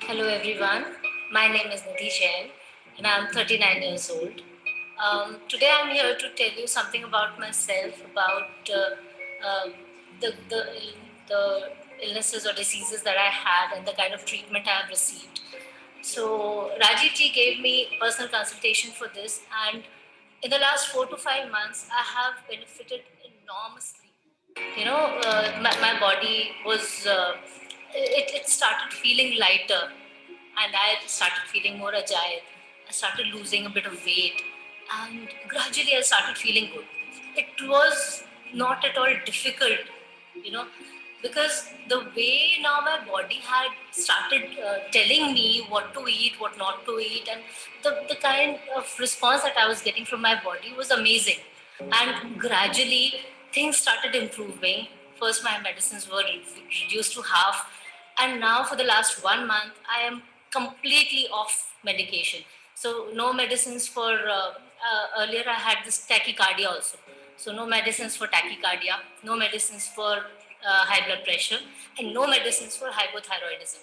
Hello everyone, my name is Nidhi Jain and I'm 39 years old. Today I'm here to tell you something about myself, about the illnesses or diseases that I had and the kind of treatment I have received. So Rajiv ji gave me personal consultation for this, and in the last 4 to 5 months I have benefited enormously. My body was it started feeling lighter, and I started feeling more agile. I started losing a bit of weight, and gradually I started feeling good. It was not at all difficult, you know because the way now my body had started telling me what to eat, what not to eat, and the kind of response that I was getting from my body was amazing. And gradually things started improving. First my medicines were reduced to half, and now for the last 1 month I am completely off medication. So no medicines for earlier I had this tachycardia also, so no medicines for tachycardia, no medicines for high blood pressure, and no medicines for hypothyroidism.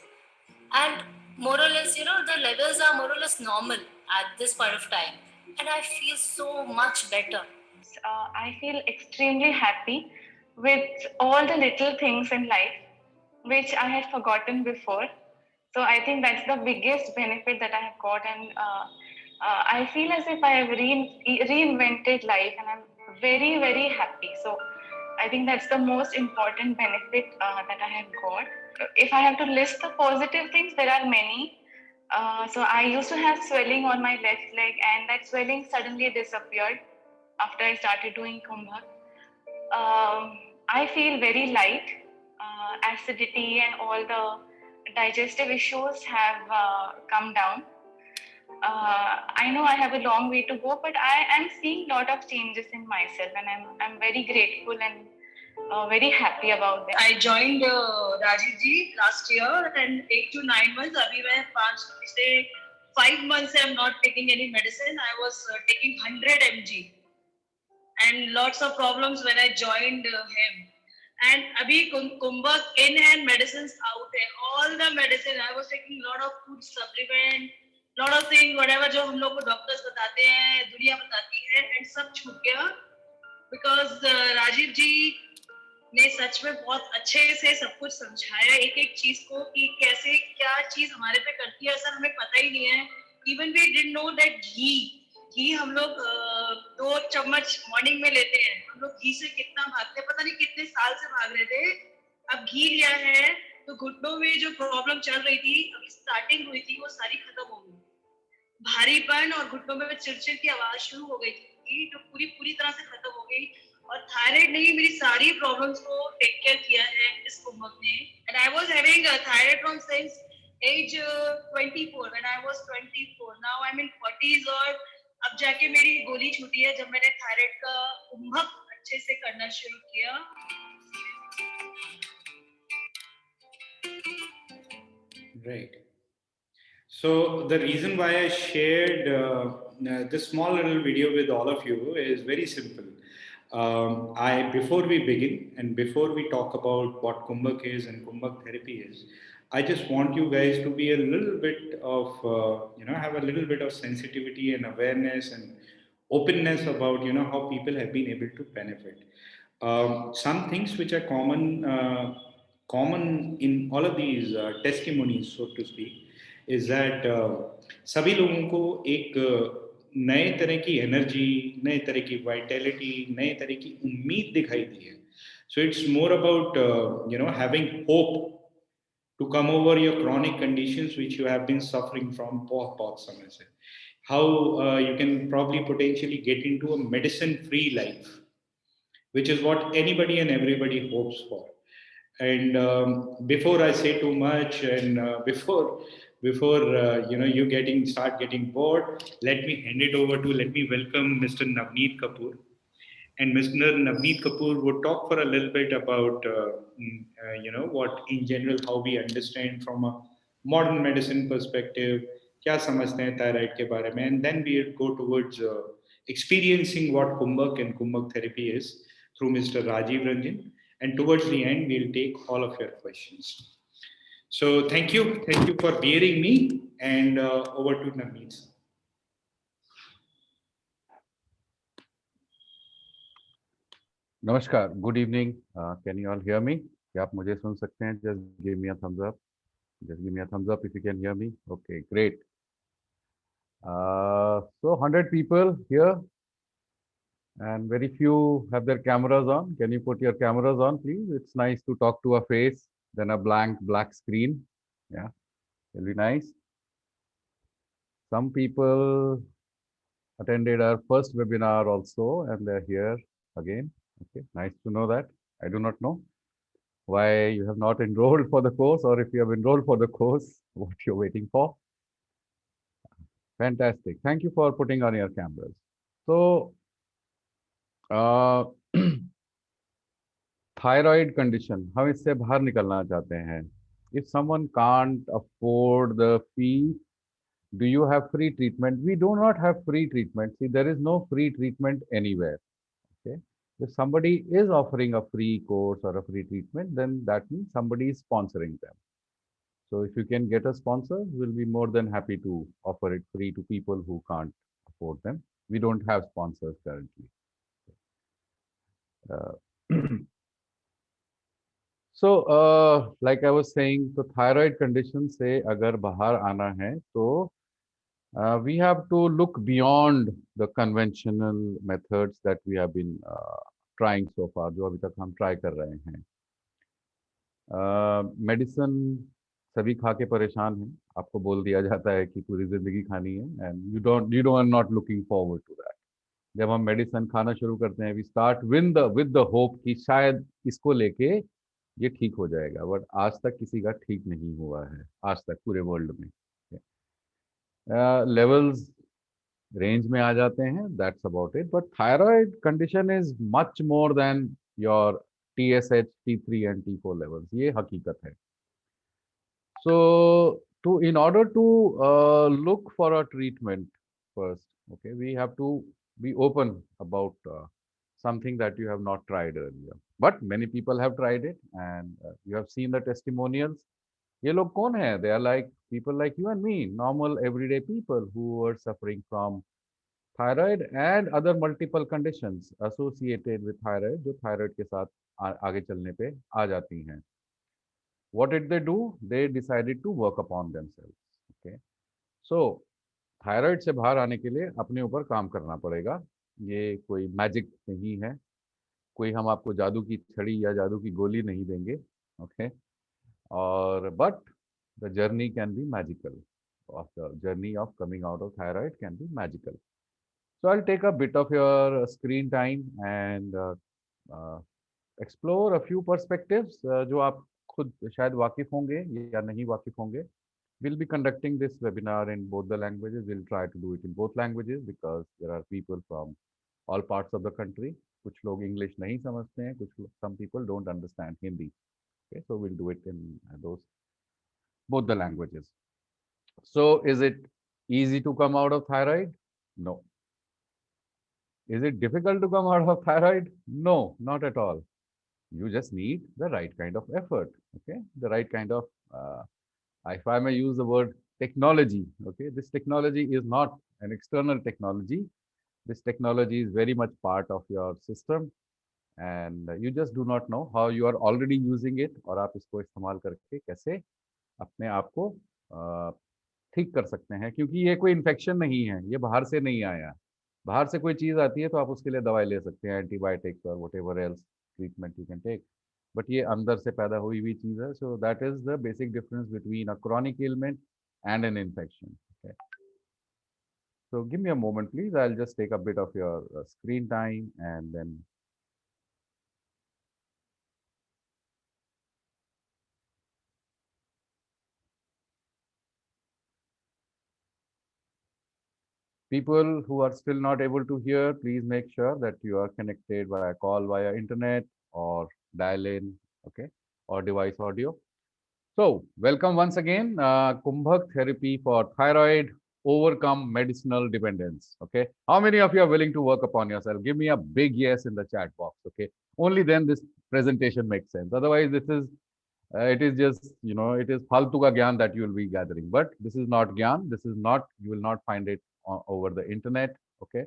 And more or less, the levels are more or less normal at this point of time, and I feel so much better. I feel extremely happy with all the little things in life which I had forgotten before. So I think that's the biggest benefit that I have got, and I feel as if I have reinvented life, and I'm very, very happy. So I think that's the most important benefit that I have got. If I have to list the positive things, there are many. So I used to have swelling on my left leg, and that swelling suddenly disappeared after I started doing Kumbha. I feel very light. Acidity and all the digestive issues have come down. I know I have a long way to go, but I am seeing a lot of changes in myself, and I'm very grateful and very happy about that. I joined Rajiv ji last year, and 8 to 9 months. अभी मैं पिछले 5 months I'm not taking any medicine. I was taking 100 mg, and lots of problems when I joined him. And abhi Kumbha in and medicines out there. All the medicine I was taking, lot of food supplement, lot of things, whatever जो हम लोग को doctors बताते हैं, दुनिया बताती है, and सब छूट गया because राजीव जी ने सच में बहुत अच्छे से सब कुछ समझाया एक एक चीज को कि कैसे क्या चीज हमारे पे करती है, ऐसा हमें पता ही नहीं है. Even we didn't know that ghee हम लोग 2 चम्मच मॉर्निंग में लेते हैं. हम लोग घी से कितना भागते हैं, पता नहीं कितने साल से भाग रहे थे. अब घी लिया है तो घुटनों में जो प्रॉब्लम चल रही थी, अभी स्टार्टिंग हुई थी, वो सारी खत्म हो गई. भारीपन और घुटनों में चिड़चिड़ की आवाज शुरू हो गई थी, जो पूरी तरह से खत्म हो गई. और थायराइड ने ही मेरी सारी प्रॉब्लम्स को टेक केयर किया है इस कुंभक ने. And I was having thyroid from since age 24 when I was 24. Now I am in 40s, और अब जाके मेरी गोली छूटी है जब मैंने थायराइड का कुंभक अच्छे से करना शुरू किया. Right. So the reason why I shared this small little video with all of you is very simple. Before we begin and before we talk about what Kumbhak is and Kumbhak therapy is, I just want you guys to be a little bit of, have a little bit of sensitivity and awareness and openness about, how people have been able to benefit. Some things which are common in all of these testimonies, so to speak, is that सभी लोगों को एक नए तरह की energy, नए तरह की वाइटैलिटी, नए तरह की उम्मीद दिखाई दी है. So it's more about having hope to come over your chronic conditions which you have been suffering from बहुत समय से. How you can probably potentially get into a medicine-free life, which is what anybody and everybody hopes for. And before I say too much, and before you start getting bored, let me welcome Mr. Navneet Kapoor. And Mr. Navneet Kapoor would talk for a little bit about what in general, how we understand from a modern medicine perspective, क्या समझते हैं thyroid के बारे में, and then we'll go towards experiencing what Kumbhak and Kumbhak therapy is through Mr. Rajiv Ranjan. And towards the end, we'll take all of your questions. So thank you for bearing me, and over to Navneet. Namaskar. Good evening. Can you all hear me? क्या आप मुझे सुन सकते हैं? Just give me a thumbs up. Just give me a thumbs up if you can hear me. Okay, great. So 100 people here, and very few have their cameras on. Can you put your cameras on, please? It's nice to talk to a face than a blank black screen. Yeah, it'll be nice. Some people attended our first webinar also, and they're here again. Okay, nice to know that. I do not know why you have not enrolled for the course, or if you have enrolled for the course, what you're waiting for. Fantastic. Thank you for putting on your cameras. So, thyroid condition, हम इससे बाहर निकलना चाहते हैं. If someone can't afford the fee, do you have free treatment? We do not have free treatment. See, there is no free treatment anywhere. Okay. If somebody is offering a free course or a free treatment, then that means somebody is sponsoring them. So if you can get a sponsor, we'll be more than happy to offer it free to people who can't afford them. We don't have sponsors currently. So like I was saying, so thyroid condition से अगर बाहर आना है तो we have to look beyond the conventional methods that we have been trying so far, जो अभी तक हम try कर रहे हैं. मेडिसिन सभी खा के परेशान हैं. आपको बोल दिया जाता है कि पूरी जिंदगी खानी है, and you are not looking forward to that. जब हम मेडिसिन खाना शुरू करते हैं, we start with the hope कि शायद इसको लेके ये ठीक हो जाएगा, बट आज तक किसी का ठीक नहीं हुआ है, आज तक पूरे वर्ल्ड में. लेवल्स रेंज में आ जाते हैं, that's about it. But thyroid condition is much more than your TSH, T3 and T4 levels. ये हकीकत है. So in order to look for a treatment first, okay, we have to be open about something that you have not tried earlier. But many people have tried it, and you have seen the testimonials. ये लोग कौन है? They are like people like you and me, normal everyday people who are suffering from thyroid and other multiple conditions associated with thyroid, जो thyroid के साथ आगे चलने पे आ जाती हैं. What did they do? They decided to work upon themselves. Okay, so thyroid से बाहर आने के लिए अपने ऊपर काम करना पड़ेगा. ये कोई मैजिक नहीं है. कोई हम आपको जादू की छड़ी या जादू की गोली नहीं देंगे. Okay, और but the journey can be magical. Of the journey of coming out of thyroid can be magical. So I'll take a bit of your screen time and explore a few perspectives जो आप खुद शायद वाकिफ होंगे या नहीं वाकिफ होंगे. We'll be conducting this webinar in both the languages. We'll try to do it in both languages because there are people from all parts of the country. कुछ लोग English नहीं समझते हैं, some people don't understand Hindi. Okay, so we'll do it in both the languages. So is it easy to come out of thyroid? No. Is it difficult to come out of thyroid? No, not at all. You just need the right kind of effort. Okay, the right kind of if I may use the word technology. Okay, this technology is not an external technology. This technology is very much part of your system, and you just do not know how you are already using it, और आप इसको इस्तेमाल करके कैसे अपने आप को ठीक कर सकते हैं. क्योंकि ये कोई इन्फेक्शन नहीं है, ये बाहर से नहीं आया. बाहर से कोई चीज़ आती है तो आप उसके लिए दवाई ले सकते हैं, एंटीबायोटिक्स और whatever else treatment you can take. But ये अंदर से पैदा हुई हुई चीज़ है. So that is the basic difference between a chronic element and an infection. Okay. So give me a moment, please. I'll just take a bit of your screen time and then people who are still not able to hear, please make sure that you are connected via call via internet or dial in, okay, or device audio. So welcome once again, Kumbhak therapy for thyroid, overcome medicinal dependence. Okay, how many of you are willing to work upon yourself? Give me a big yes in the chat box. Okay, only then this presentation makes sense. Otherwise, this is It is just, it is faltu ka gyan that you will be gathering. But this is not gyan. This is not, you will not find it over the internet. Okay.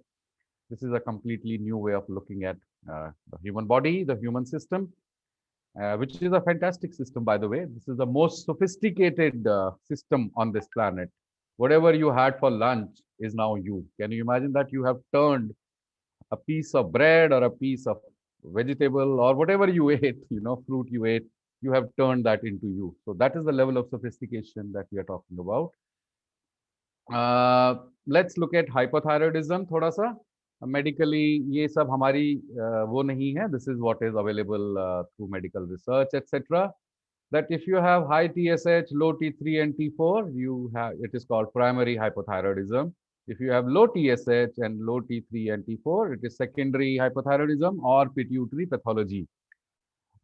This is a completely new way of looking at the human body, the human system, which is a fantastic system, by the way. This is the most sophisticated system on this planet. Whatever you had for lunch is now you. Can you imagine that you have turned a piece of bread or a piece of vegetable or whatever you ate, fruit you ate, you have turned that into you. So that is the level of sophistication that we are talking about. Let's look at hypothyroidism थोड़ा सा. Medically ये सब हमारी वो नहीं है. This is what is available through medical research, etc. That if you have high TSH, low T3 and T4, it is called primary hypothyroidism. If you have low TSH and low T3 and T4, it is secondary hypothyroidism or pituitary pathology.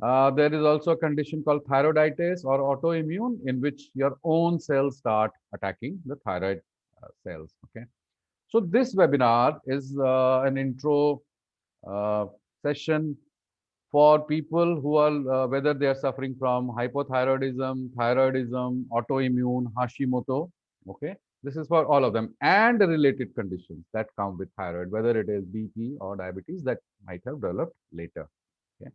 There is also a condition called thyroiditis or autoimmune, in which your own cells start attacking the thyroid cells. Okay. So this webinar is an intro session for people who are, whether they are suffering from hypothyroidism, thyroidism, autoimmune, Hashimoto. Okay. This is for all of them, and related conditions that come with thyroid, whether it is BP or diabetes that might have developed later. Okay.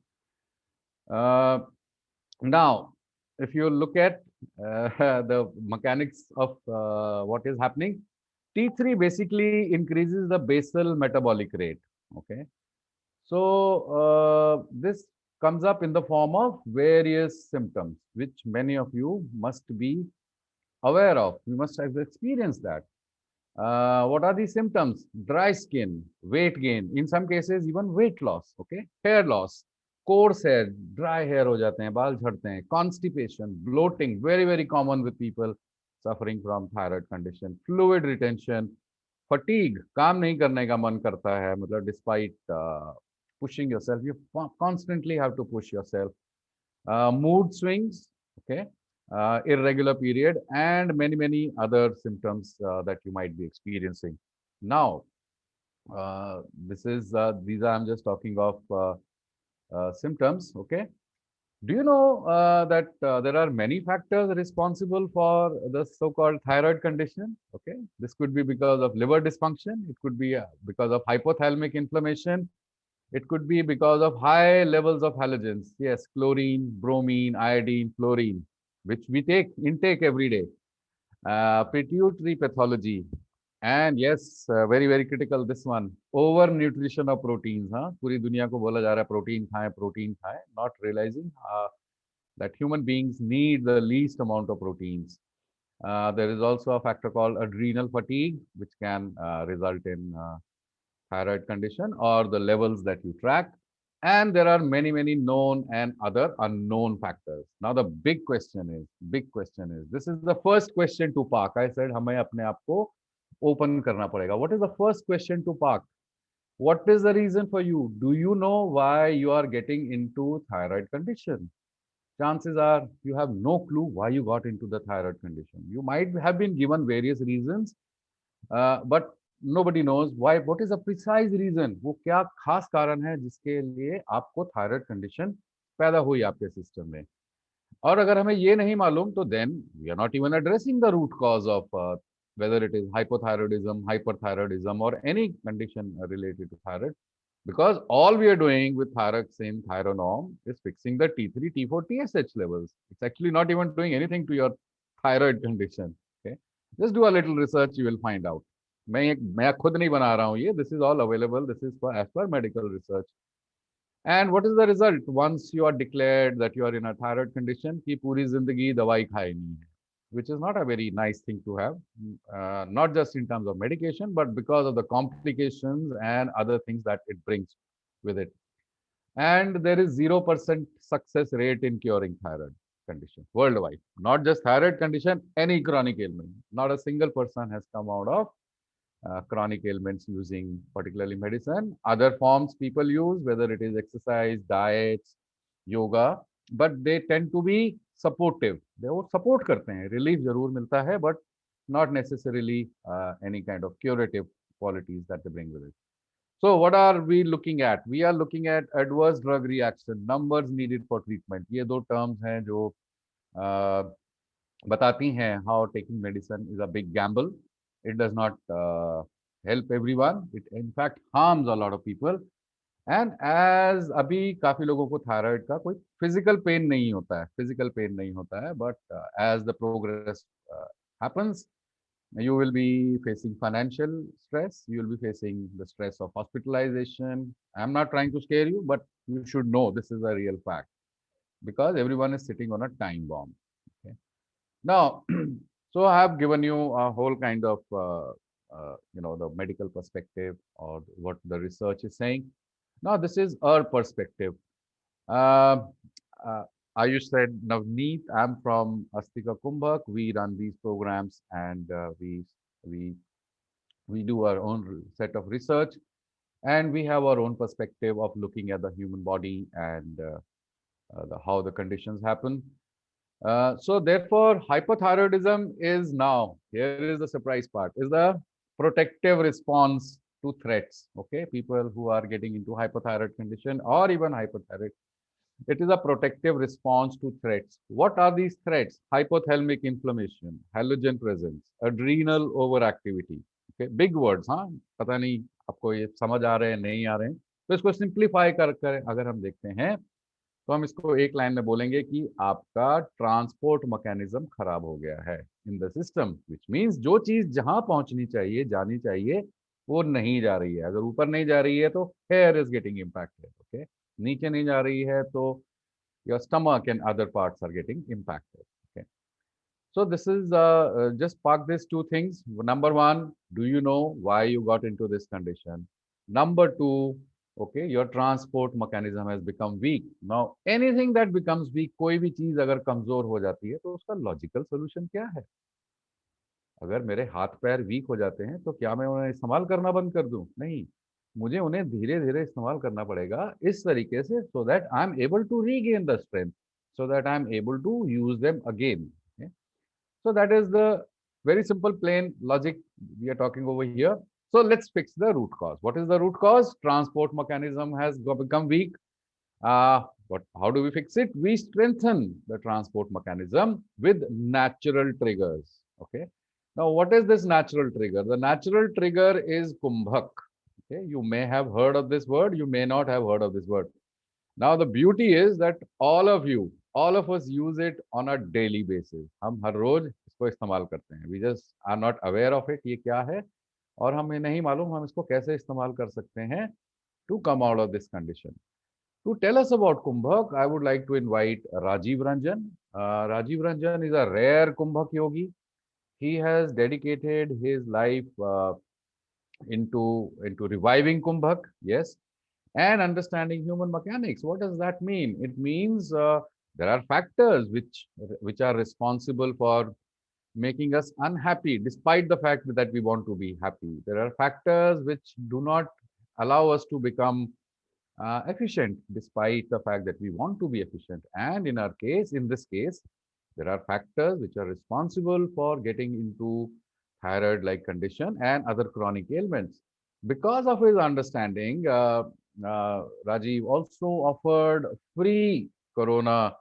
Now, if you look at the mechanics of what is happening, T3 basically increases the basal metabolic rate. Okay. So this comes up in the form of various symptoms, which many of you must be aware of. You must have experienced that. What are these symptoms? Dry skin, weight gain, in some cases even weight loss, okay? Hair loss, coarse hair, dry hair हो जाते हैं, बाल झड़ते हैं, constipation, bloating, very, very common with people suffering from thyroid condition, fluid retention, fatigue, काम नहीं करने का मन करता है, मतलब despite pushing yourself, you constantly have to push yourself. Mood swings, okay? Irregular period, and many, many other symptoms that you might be experiencing. Now, these are, I'm just talking of symptoms, okay? Do you know that there are many factors responsible for the so-called thyroid condition? Okay, this could be because of liver dysfunction. It could be because of hypothalamic inflammation. It could be because of high levels of halogens. Yes, chlorine, bromine, iodine, fluorine, which we intake every day. Pituitary pathology. And yes, very, very critical, this one. Over nutrition of proteins. पूरी दुनिया को बोला जा रहा है protein खाएं, not realizing that human beings need the least amount of proteins. There is also a factor called adrenal fatigue, which can result in thyroid condition or the levels that you track. And there are many, many known and other unknown factors. Now, the big question is, this is the first question to park. I said, हमें अपने आप को open करना पड़ेगा. What is the first question to park? What is the reason for you? Do you know why you are getting into thyroid condition? Chances are you have no clue why you got into the thyroid condition. You might have been given various reasons, but nobody knows why. What is the precise reason? वो क्या खास कारण है जिसके लिए आपको thyroid condition पैदा हुई आपके system में? और अगर हमें ये नहीं मालूम तो then we are not even addressing the root cause of whether it is hypothyroidism, hyperthyroidism, or any condition related to thyroid. Because all we are doing with thyroxine, Thyronorm is fixing the T3, T4, TSH levels. It's actually not even doing anything to your thyroid condition. Okay, just do a little research, you will find out. मैं खुद नहीं बना रहा हूँ ये. This is all available. This is as per medical research. And what is the result once you are declared that you are in a thyroid condition? कि पूरी जिंदगी दवाई खाएनी है, which is not a very nice thing to have, not just in terms of medication, but because of the complications and other things that it brings with it. And there is 0% success rate in curing thyroid condition worldwide. Not just thyroid condition, any chronic ailment. Not a single person has come out of chronic ailments using particularly medicine. Other forms people use, whether it is exercise, diets, yoga, but they tend to be supportive. They वो support करते हैं, relief जरूर मिलता है, but not necessarily any kind of curative qualities that they bring with it. So what are we looking at? We are looking at adverse drug reaction, numbers needed for treatment. ये दो terms हैं जो बताती हैं how taking medicine is a big gamble. It does not help everyone. It in fact harms a lot of people. And as अभी काफी लोगों को थायराइड का कोई फिजिकल पेन नहीं होता है, फिजिकल पेन नहीं होता है, but as the progress happens, you will be facing financial stress, you will be facing the stress of hospitalization. I'm not trying to scare you, but you should know this is a real fact because everyone is sitting on a time bomb. Okay. Now, so I have given you a whole kind of the medical perspective or what the research is saying. Now, this is our perspective. uh, uh, Ayush said, Navneet, I'm from Astika Kumbhak. We run these programs and we we do our own set of research, and we have our own perspective of looking at the human body and how the conditions happen. So therefore, hypothyroidism is now, here is the surprise part, is the protective response to threats. Okay, people who are getting into hypothyroid condition or even hypothyroid, it is a protective response to threats. What are these threats? Hypothalamic inflammation, halogen presence, adrenal overactivity. Okay, big words, हाँ, पता नहीं आपको ये समझ आ रहे हैं नहीं आ रहे हैं, तो इसको सिंप्लीफाई कर अगर हम देखते हैं तो हम इसको एक लाइन में बोलेंगे कि आपका ट्रांसपोर्ट मैकेनिज्म खराब हो गया है in the system, which means जो चीज जहां पहुंचनी चाहिए जानी चाहिए वो नहीं जा रही है। अगर ऊपर नहीं जा रही है तो here is getting impacted, okay, नीचे नहीं जा रही है तो your stomach and other parts are getting impacted. Okay. So this is just park these two things. Number one, do you know why you got into this condition? Number two, okay, your transport mechanism has become weak. Now, anything that becomes weak, कोई भी चीज अगर कमजोर हो जाती है तो उसका लॉजिकल सोल्यूशन क्या है? अगर मेरे हाथ पैर वीक हो जाते हैं तो क्या मैं उन्हें इस्तेमाल करना बंद कर दूं? नहीं, मुझे उन्हें धीरे धीरे इस्तेमाल करना पड़ेगा इस तरीके से, so that I am able to regain the strength, so that I am able to use them again. Okay? So that is the very simple plain logic we are talking over here. So let's fix the root cause. What is the root cause? Transport mechanism has become weak. But how do we fix it? We strengthen the transport mechanism with natural triggers. Okay. Now, what is this natural trigger? The natural trigger is kumbhak. Okay. You may have heard of this word. You may not have heard of this word. Now, the beauty is that all of you, all of us use it on a daily basis. हम हर रोज इसको इस्तेमाल करते हैं. We just are not aware of it. ये क्या है और हमें नहीं मालूम हम इसको कैसे इस्तेमाल कर सकते हैं to come out of this condition. To tell us about Kumbhak, I would like to invite Rajiv Ranjan. Rajiv Ranjan is a rare Kumbhak yogi. He has dedicated his life into reviving Kumbhak, yes, and understanding human mechanics. What does that mean? It means there are factors which are responsible for making us unhappy, despite the fact that we want to be happy. There are factors which do not allow us to become efficient, despite the fact that we want to be efficient. And in our case, in this case, there are factors which are responsible for getting into thyroid-like condition and other chronic ailments. Because of his understanding, Rajiv also offered free Corona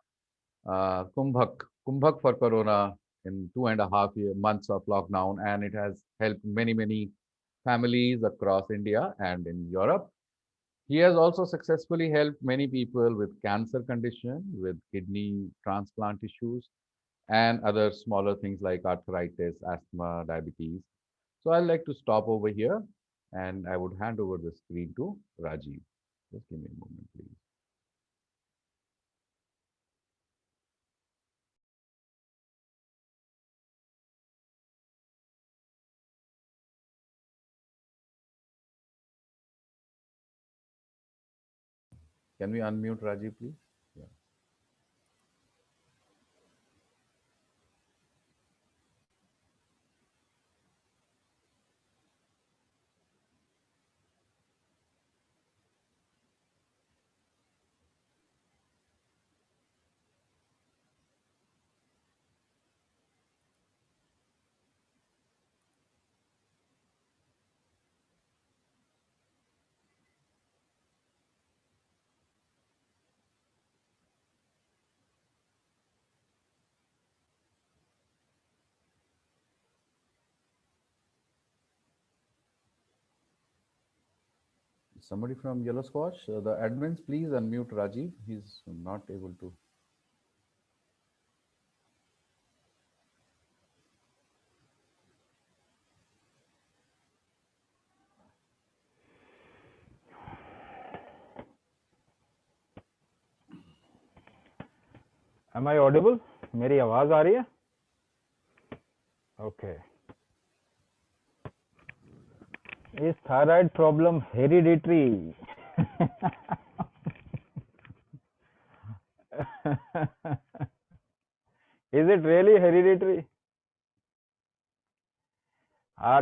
Kumbhak for Corona in 2.5 months of lockdown, and it has helped many families across India and in Europe. He has also successfully helped many people with cancer condition, with kidney transplant issues, and other smaller things like arthritis, asthma, diabetes. So I'd like to stop over here and I would hand over the screen to Rajiv. Just give me a moment, please. Can we unmute Rajiv, please? Yeah. Somebody from Yellow Squash, the admins, please unmute Rajiv. He's not able to. Am I audible? मेरी आवाज आ रही है? Okay. Is thyroid problem hereditary? Is it really hereditary?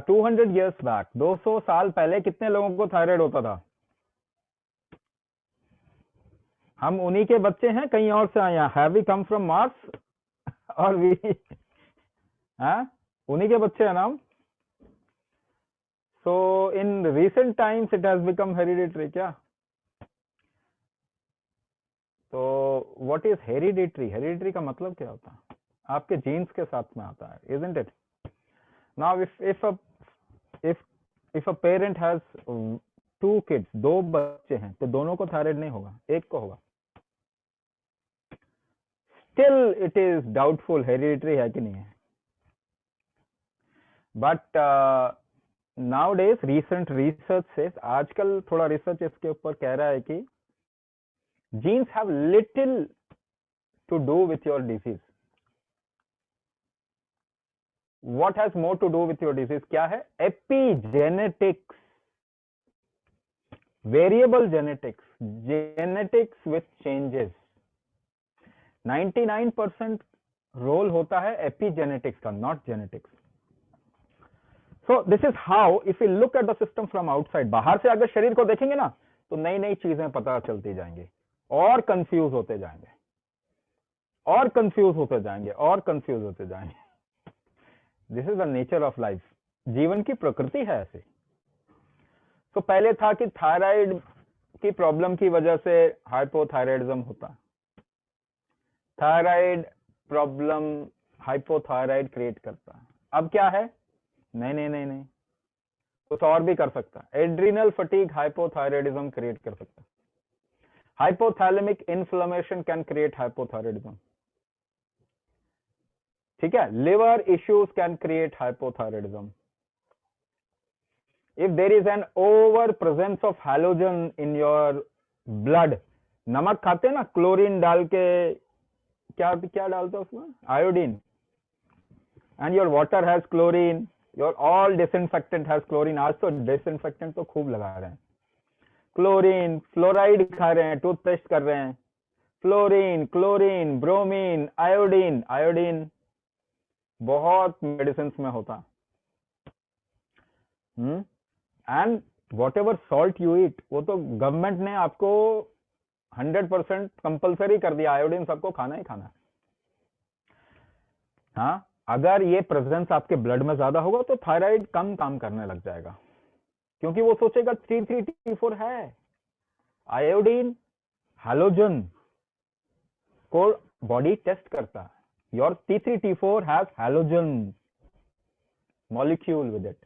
200 years back, 200 साल पहले कितने लोगों को thyroid होता था? हम उन्हीं के बच्चे हैं, कहीं और से आए हैं? Have we come from Mars? और we हाँ, उन्हीं के बच्चे हैं ना हम? So in recent times it has become hereditary क्या? तो what is hereditary? Hereditary का मतलब क्या होता है? आपके जीन्स के साथ में आता है, isn't it? Now if a parent has 2 kids, 2 बच्चे हैं, तो दोनों को थायराइड नहीं होगा, एक को होगा. Still it is doubtful hereditary है कि नहीं है. But nowadays recent research says, आजकल थोड़ा रिसर्च इसके ऊपर कह रहा है कि genes have little to do with your disease. What has more to do with your disease? क्या है? Epigenetics, variable genetics, genetics with changes. 99% role होता है epigenetics का, not genetics. So this is how, if we look at the system from outside, बाहर से अगर शरीर को देखेंगे ना, तो नई नई चीजें पता चलती जाएंगी और कंफ्यूज होते जाएंगे और कंफ्यूज होते जाएंगे और कंफ्यूज होते जाएंगे. This is the nature of life. जीवन की प्रकृति है ऐसे. तो पहले था कि थायराइड की प्रॉब्लम की वजह से हाइपोथायराइडिज्म होता. थायराइड प्रॉब्लम हाइपोथायराइड क्रिएट करता. अब क्या है? नहीं नहीं नहीं नहीं, कुछ और भी कर सकता. एड्रिनल फटीग हाइपोथायराइडिज्म क्रिएट कर सकता. Hypothalamic inflammation can create hypothyroidism. ठीक है. Liver issues can create hypothyroidism. If there is an over presence of halogen in your blood, नमक खाते हैं ना, क्लोरीन डाल के, क्या क्या डालते हैं उसमें? Iodine. And your water has chlorine, your all disinfectant has chlorine. आज तो डिसइंफेक्टेंट तो खूब लगा रहे हैं. क्लोरीन, फ्लोराइड खा रहे हैं, टूथपेस्ट कर रहे हैं. Fluorine, chlorine, bromine, iodine. Iodine बहुत मेडिसिन में होता. And what ever salt you eat, वो तो गवर्नमेंट ने आपको 100% कंपल्सरी कर दिया, आयोडीन सबको खाना ही खाना है. हाँ, अगर ये प्रेजेंस आपके ब्लड में ज्यादा होगा तो थायराइड कम काम करने लग जाएगा, क्योंकि वो सोचेगा T3 T4 है. आयोडीन हैलोजन को बॉडी टेस्ट करता है. Your T3 T4 has halogen molecule with it.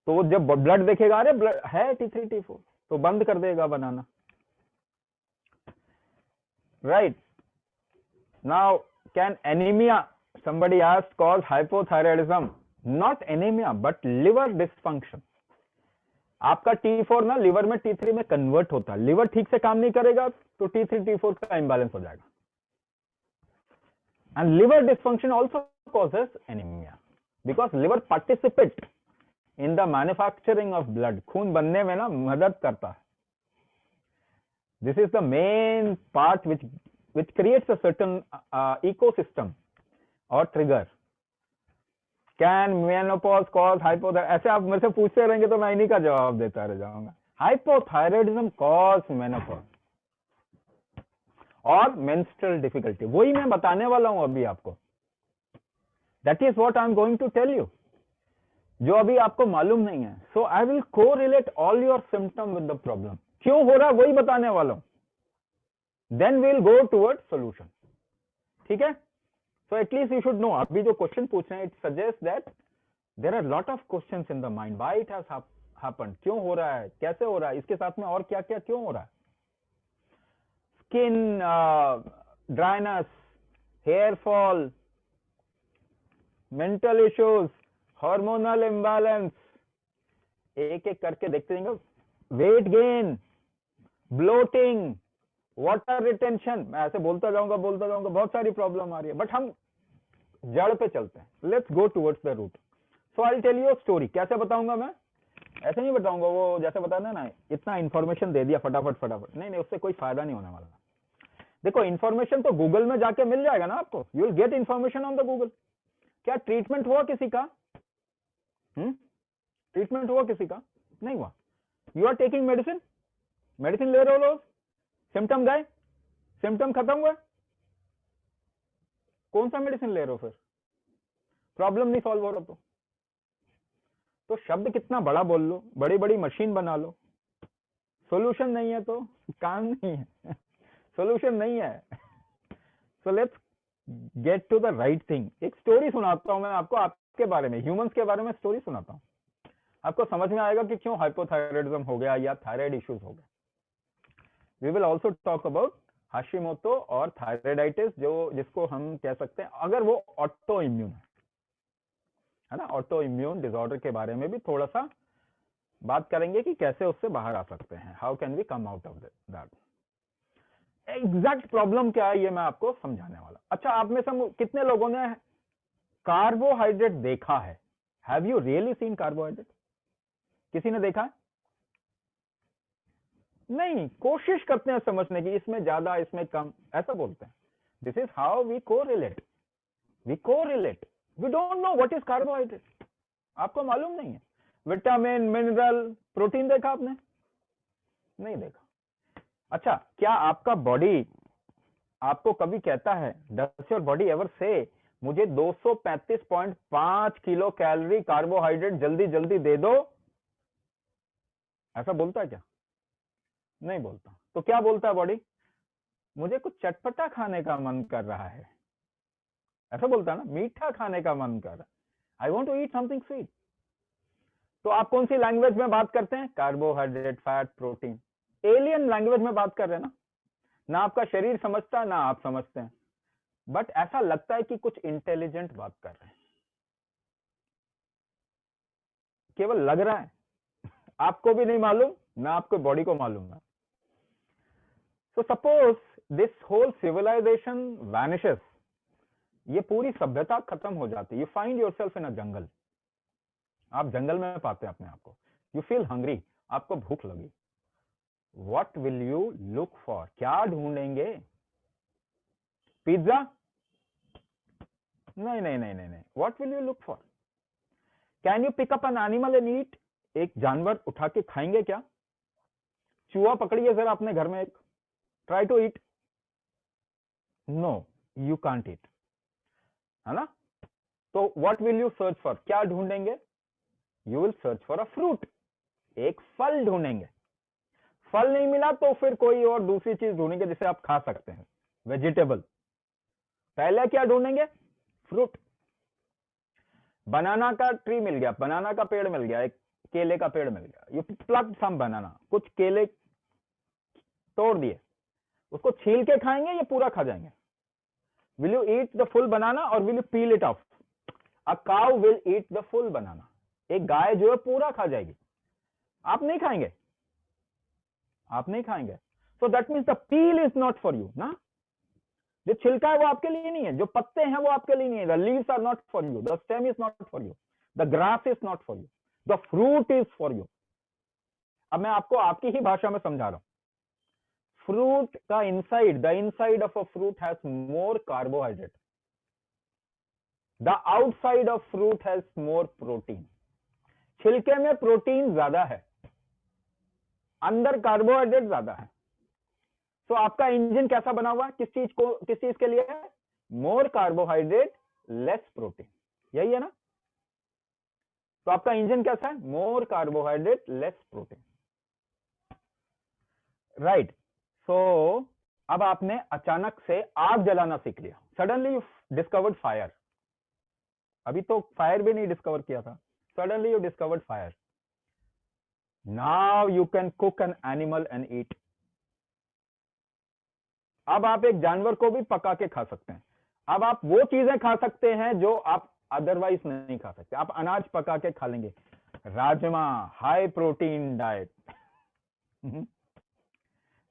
तो वो जब ब्लड देखेगा, अरे ब्लड है T3 T4, तो बंद कर देगा बनाना. Right. Now can anaemia, somebody asked, cause hypothyroidism? Not anemia but liver dysfunction. आपका T4 ना लिवर में T3 में कन्वर्ट होता है. लिवर ठीक से काम नहीं करेगा तो T3 T4 का इम्बैलेंस हो जाएगा. And liver dysfunction also causes anemia because liver participate in the manufacturing of blood. खून बनने में ना मदद करता है. This is the main part which creates a certain ecosystem or trigger. Can menopause cause hypothyroidism? ऐसे आप मेरे से पूछते रहेंगे तो मैं इन्हीं का जवाब देता रह जाऊंगा. Hypothyroidism cause menopause और menstrual difficulty. वही मैं बताने वाला हूं अभी आपको. That is what I am going to tell you, जो अभी आपको मालूम नहीं है. So I will correlate all your symptom with the problem. क्यों हो रहा है वही बताने वाला हूं. Then we'll go towards solution. ठीक है. So at least you should know. अभी जो क्वेश्चन पूछ रहे हैं, it suggests that there are lot of questions in the mind. Why it has happened, क्यों हो रहा है, कैसे हो रहा है, इसके साथ में और क्या क्या क्यों हो रहा है. Skin dryness, hair fall, mental issues, hormonal imbalance, एक एक करके देखते जाएंगे. Weight gain, bloating, water retention, मैं ऐसे बोलता जाऊंगा, बहुत सारी प्रॉब्लम आ रही है, बट हम जड़ पे चलते हैं. Let's go towards the root. So I will tell you story. कैसे बताऊंगा मैं? ऐसे नहीं बताऊंगा वो जैसे बताना ना, इतना इंफॉर्मेशन दे दिया फटाफट, नहीं नहीं, उससे कोई फायदा नहीं होने वाला. देखो, इंफॉर्मेशन तो गूगल में जाके मिल जाएगा ना आपको. You will get information on the Google. क्या ट्रीटमेंट हुआ किसी का? ट्रीटमेंट हुआ किसी का? नहीं हुआ. You are taking medicine, medicine ले रहे हो लोग, सिम्टम गए, सिम्टम खत्म हुआ, कौन सा मेडिसिन ले रहे हो फिर? प्रॉब्लम नहीं सॉल्व हो रहा तो शब्द कितना बड़ा बोल लो, बड़ी बड़ी मशीन बना लो, सॉल्यूशन नहीं है तो काम नहीं है. सॉल्यूशन नहीं है. So let's get to the right thing. एक स्टोरी सुनाता हूं मैं आपको, आपके बारे में, ह्यूमंस के बारे में स्टोरी सुनाता हूं. आपको समझ में आएगा कि क्यों हाइपोथायराइडिज्म हो गया या थायराइड इश्यूज हो गए. We will also talk about Hashimoto और थायराइडाइटिस, जो जिसको हम कह सकते हैं अगर वो ऑटो इम्यून है ना, ऑटो इम्यून डिसऑर्डर के बारे में भी थोड़ा सा बात करेंगे कि कैसे उससे बाहर आ सकते हैं. How can we come out of that. Exact problem क्या है ये मैं आपको समझाने वाला. अच्छा, आप में से कितने लोगों ने कार्बोहाइड्रेट देखा है? Have you really seen carbohydrate? किसी ने देखा है? नहीं, कोशिश करते हैं समझने की, इसमें ज्यादा इसमें कम, ऐसा बोलते हैं. This is how we correlate. We don't know what is carbohydrate. आपको मालूम नहीं है. विटामिन, मिनरल, प्रोटीन देखा आपने? नहीं देखा. अच्छा, क्या आपका बॉडी आपको कभी कहता है, डज योर बॉडी एवर से मुझे 235.5 किलो कैलोरी कार्बोहाइड्रेट जल्दी जल्दी दे दो? ऐसा बोलता है क्या? नहीं बोलता. तो क्या बोलता है बॉडी? मुझे कुछ चटपटा खाने का मन कर रहा है. ऐसा बोलता है ना, मीठा खाने का मन कर रहा है. I want to eat something sweet. तो आप कौन सी लैंग्वेज में बात करते हैं? Carbohydrate, fat, protein. Alien language में बात कर रहे हैं ना आपका शरीर समझता, ना आप समझते हैं, बट ऐसा लगता है कि कुछ इंटेलिजेंट बात कर रहे हैं. केवल लग रहा है, आपको भी नहीं मालूम, ना आपको बॉडी को मालूम है. So suppose this whole civilisation vanishes, ये पूरी सभ्यता खत्म हो जाती है. You find yourself in a jungle. आप जंगल में पाते हैं अपने आप को. यू फील हंग्री, आपको भूख लगी. What will you look for? क्या ढूंढेंगे? पिज्जा? नहीं नहीं नहीं नहीं. What will you look for? Can you pick up an animal and eat? एक जानवर उठा के खाएंगे क्या? चूहा पकड़िए जरा अपने घर में एक. Try to eat. No, you can't eat. है ना? तो what will you search for? क्या ढूंढेंगे? You will search for a fruit. एक फल ढूंढेंगे. फल नहीं मिला तो फिर कोई और दूसरी चीज ढूंढेंगे जिसे आप खा सकते हैं, वेजिटेबल. पहले क्या ढूंढेंगे? फ्रूट. बनाना का ट्री मिल गया, बनाना का पेड़ मिल गया, एक केले का पेड़ मिल गया. यू प्लग सम बनाना, कुछ केले तोड़ दिए, उसको छील के खाएंगे या पूरा खा जाएंगे? Will you eat the full banana और will you peel it off? A cow will eat the full banana. एक गाय जो है पूरा खा जाएगी, आप नहीं खाएंगे. आप नहीं खाएंगे. So that means the peel is not for you ना. जो छिलका है वो आपके लिए नहीं है, जो पत्ते हैं वो आपके लिए नहीं है. The leaves are not for you, the stem is not for you, the grass is not for you, the fruit is for you. अब मैं आपको आपकी ही भाषा में समझा रहा हूं. फ्रूट का inside, the inside of a fruit has more carbohydrate. The outside of fruit has more protein. छिलके में प्रोटीन ज्यादा है, अंदर कार्बोहाइड्रेट ज्यादा है. तो आपका इंजन कैसा बना हुआ है? किस चीज के लिए है? मोर कार्बोहाइड्रेट, लेस प्रोटीन. यही है ना? तो आपका इंजन कैसा है? मोर कार्बोहाइड्रेट, लेस प्रोटीन. राइट. सो अब आपने अचानक से आग जलाना सीख लिया. Suddenly you discovered fire. अभी तो फायर भी नहीं डिस्कवर किया था, suddenly you discovered fire. Now you can cook an animal and eat. अब आप एक जानवर को भी पका के खा सकते हैं. अब आप वो चीजें खा सकते हैं जो आप अदरवाइज नहीं खा सकते. आप अनाज पका के खा लेंगे. Rajma, high protein diet.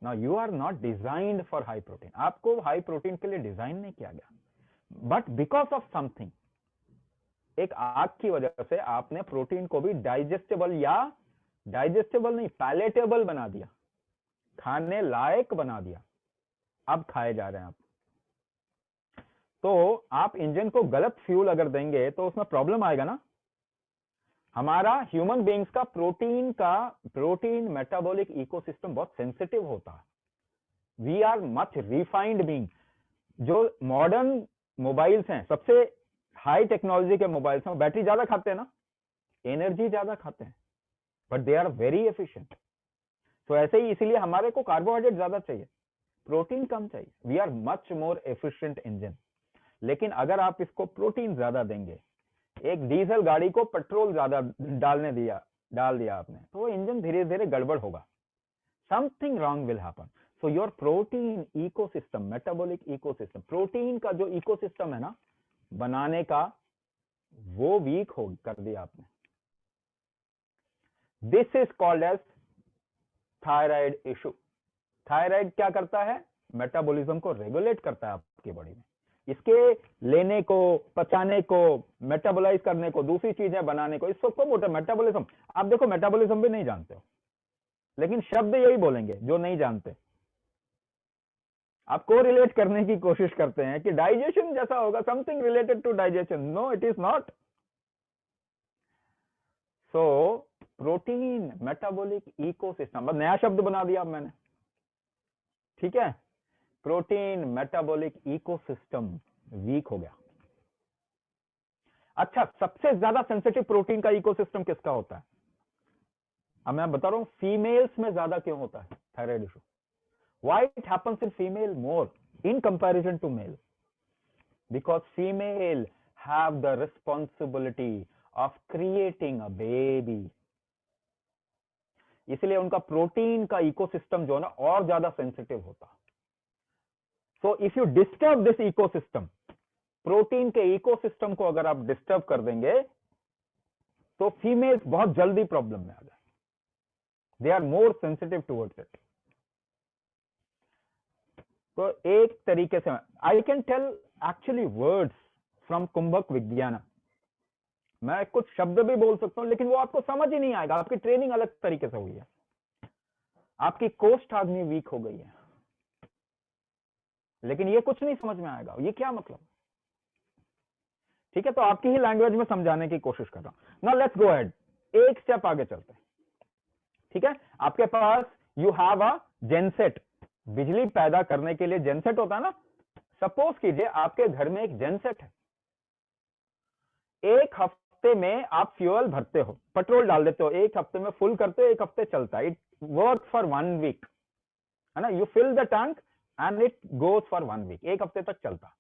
Now you are not designed for high protein. आपको हाई प्रोटीन के लिए डिजाइन नहीं किया गया. बट बिकॉज ऑफ समथिंग, एक आग की वजह से आपने प्रोटीन को भी डाइजेस्टेबल, या डाइजेस्टेबल नहीं, पैलेटेबल बना दिया, खाने लायक बना दिया. अब खाए जा रहे हैं आप. तो आप इंजन को गलत फ्यूल अगर देंगे तो उसमें प्रॉब्लम आएगा ना. हमारा ह्यूमन बीइंग्स का प्रोटीन मेटाबॉलिक इकोसिस्टम बहुत सेंसिटिव होता है. We are much refined being. जो मॉडर्न मोबाइल्स हैं, सबसे हाई टेक्नोलॉजी के मोबाइल्स हैं, बैटरी ज्यादा खाते हैं ना, एनर्जी ज्यादा खाते हैं, but they are very efficient. तो ऐसे ही इसीलिए हमारे को कार्बोहाइड्रेट ज्यादा चाहिए, प्रोटीन कम चाहिए. We are much more efficient engine. लेकिन अगर आप इसको प्रोटीन ज्यादा देंगे, एक डीजल गाड़ी को पेट्रोल ज्यादा डाल दिया आपने, तो वो इंजन धीरे धीरे गड़बड़ होगा. Something wrong will happen. So your protein ecosystem, metabolic ecosystem, protein का जो इकोसिस्टम है ना बनाने का, वो वीक हो कर दिया आपने. This is called as thyroid issue. Thyroid क्या करता है? मेटाबॉलिज्म को रेगुलेट करता है आपकी बॉडी में. इसके लेने को, पचाने को, मेटाबोलाइज करने को, दूसरी चीजें बनाने को, इस सबको बोलते हैं मेटाबॉलिज्म. आप देखो मेटाबॉलिज्म भी नहीं जानते हो, लेकिन शब्द यही बोलेंगे जो नहीं जानते. आपको रिलेट करने की कोशिश करते हैं कि डाइजेशन जैसा होगा, something related to digestion. No, it is not. So protein metabolic ecosystem, नया शब्द बना दिया अब मैंने, ठीक है. प्रोटीन मेटाबॉलिक इकोसिस्टम वीक हो गया. अच्छा, सबसे ज्यादा सेंसिटिव प्रोटीन का इकोसिस्टम किसका होता है? अब मैं बता रहा हूं फीमेल्स में ज्यादा क्यों होता है thyroid issue. Why it happens in female more in comparison to male? Because female have the responsibility of creating a baby. इसलिए उनका प्रोटीन का इकोसिस्टम जो है ना और ज्यादा सेंसिटिव होता. So if you disturb this ecosystem, protein के इकोसिस्टम को अगर आप डिस्टर्ब कर देंगे तो फीमेल्स बहुत जल्दी प्रॉब्लम में आ जाए. They are more sensitive towards it. तो एक तरीके से I can tell actually words from Kumbhak Vigyan. मैं कुछ शब्द भी बोल सकता हूं, लेकिन वो आपको समझ ही नहीं आएगा. आपकी ट्रेनिंग अलग तरीके से हुई है, आपकी कोस्ट आदमी वीक हो गई है, लेकिन ये कुछ नहीं समझ में आएगा ये क्या मतलब. ठीक है, तो आपकी ही लैंग्वेज में समझाने की कोशिश कर रहा हूं. नाउ लेट्स गो अहेड, एक स्टेप आगे चलते हैं. ठीक है, आपके पास यू हैव अ जेनसेट. बिजली पैदा करने के लिए जेनसेट होता है ना. सपोज कीजिए आपके घर में एक जेनसेट है. एक हफ्ते में आप फ्यूल भरते हो, पेट्रोल डाल देते हो, एक हफ्ते में फुल करते हो, एक हफ्ते चलता है. इट वर्क फॉर 1 वीक, है ना. You fill the tank and it goes for 1 week, एक हफ्ते तक चलता.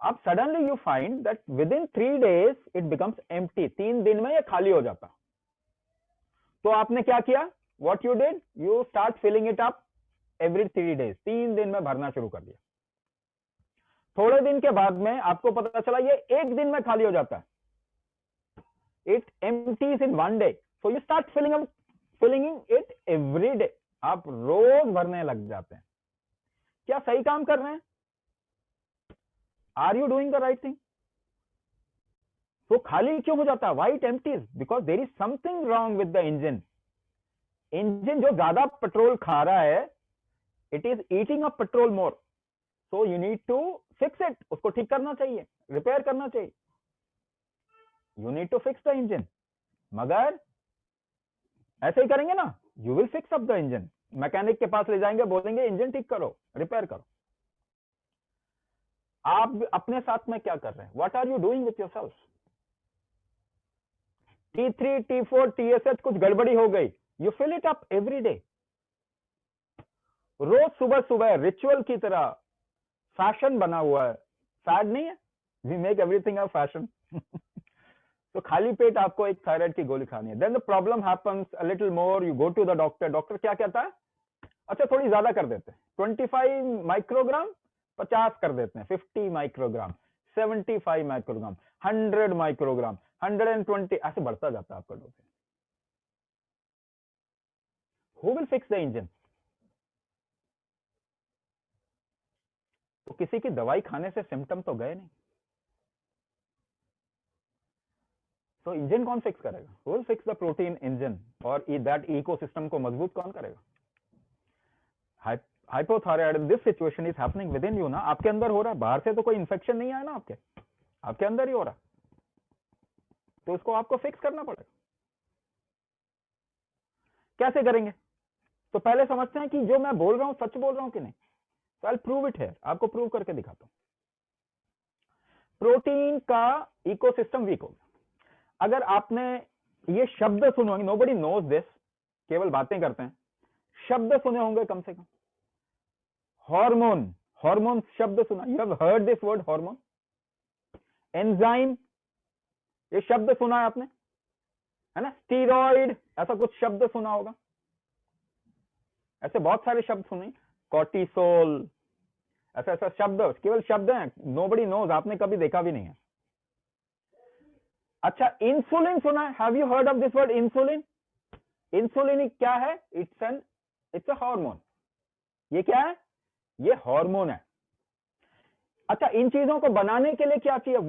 अब suddenly you find that within 3 days it becomes empty. 3 दिन में ये खाली हो जाता. तो आपने क्या किया? What you did, you start filling it up every 3 days. 3 दिन में भरना शुरू कर दिया. थोड़े दिन के बाद में आपको पता चला ये एक दिन में खाली हो जाता है. It empties in 1 day. So you start filling it every day. आप रोज भरने लग जाते हैं. क्या सही काम कर रहे हैं? Are you doing the right thing? तो खाली क्यों हो जाता है? Why it empties? Because there is something wrong with the engine. Engine जो ज्यादा पेट्रोल खा रहा है, it is eating up petrol more. So you need to fix it. उसको ठीक करना चाहिए, रिपेयर करना चाहिए. You need to fix the engine. मगर ऐसे ही करेंगे ना, you will fix up the engine. Mechanic के पास ले जाएंगे, बोलेंगे इंजन ठीक करो, रिपेयर करो. आप अपने साथ में क्या कर रहे हैं? What are you doing with yourself? T3, T4, TSH कुछ गड़बड़ी हो गई, you fill it up every day. रोज सुबह सुबह रिचुअल की तरह, फैशन बना हुआ है. फैड नहीं है, we make everything a fashion. तो खाली पेट आपको एक थायराइड की गोली खानी है. Then the problem happens a little more, you go to the doctor. Doctor क्या कहता है? अच्छा थोड़ी ज्यादा कर देते हैं, 25 माइक्रोग्राम 50 कर देते हैं, 50 माइक्रोग्राम 75 माइक्रोग्राम 100 माइक्रोग्राम 120, ऐसे बढ़ता जाता है आपका dose. Who will fix the engine? तो किसी की दवाई खाने से सिम्टम तो गए नहीं, तो इंजन कौन फिक्स करेगा? Who will fix the protein engine और दैट इकोसिस्टम को मजबूत कौन करेगा? Hypothyroid, this situation is happening with in you ना, आपके अंदर हो रहा है, बाहर से तो कोई इन्फेक्शन नहीं आया ना, आपके अंदर ही हो रहा है, तो इसको आपको फिक्स करना पड़ेगा. कैसे करेंगे? तो पहले समझते हैं कि जो मैं बोल रहा हूं सच बोल रहा हूं कि नहीं. तो आई प्रूव इट हियर, आपको प्रूव करके दिखाता हूं. प्रोटीन का इकोसिस्टम वीक होगा. अगर आपने ये शब्द सुने होंगे, नोबडी नोज दिस, केवल बातें करते हैं, शब्द सुने होंगे कम से कम. हार्मोन, हार्मोन शब्द सुना, you have heard this word hormone. Enzyme, ये शब्द सुना है आपने, है ना. स्टीरॉइड, ऐसा कुछ शब्द सुना होगा. ऐसे बहुत सारे शब्द सुने. कॉर्टिसोल, ऐसा ऐसा शब्द, केवल शब्द हैं, नोबडी नोज, आपने कभी देखा भी नहीं है. अच्छा इंसुलिन सुना है? Have you heard of this word insulin? Insulin क्या है? It's a hormone. ये क्या है? ये हार्मोन है. अच्छा इन चीजों को बनाने के लिए क्या चाहिए?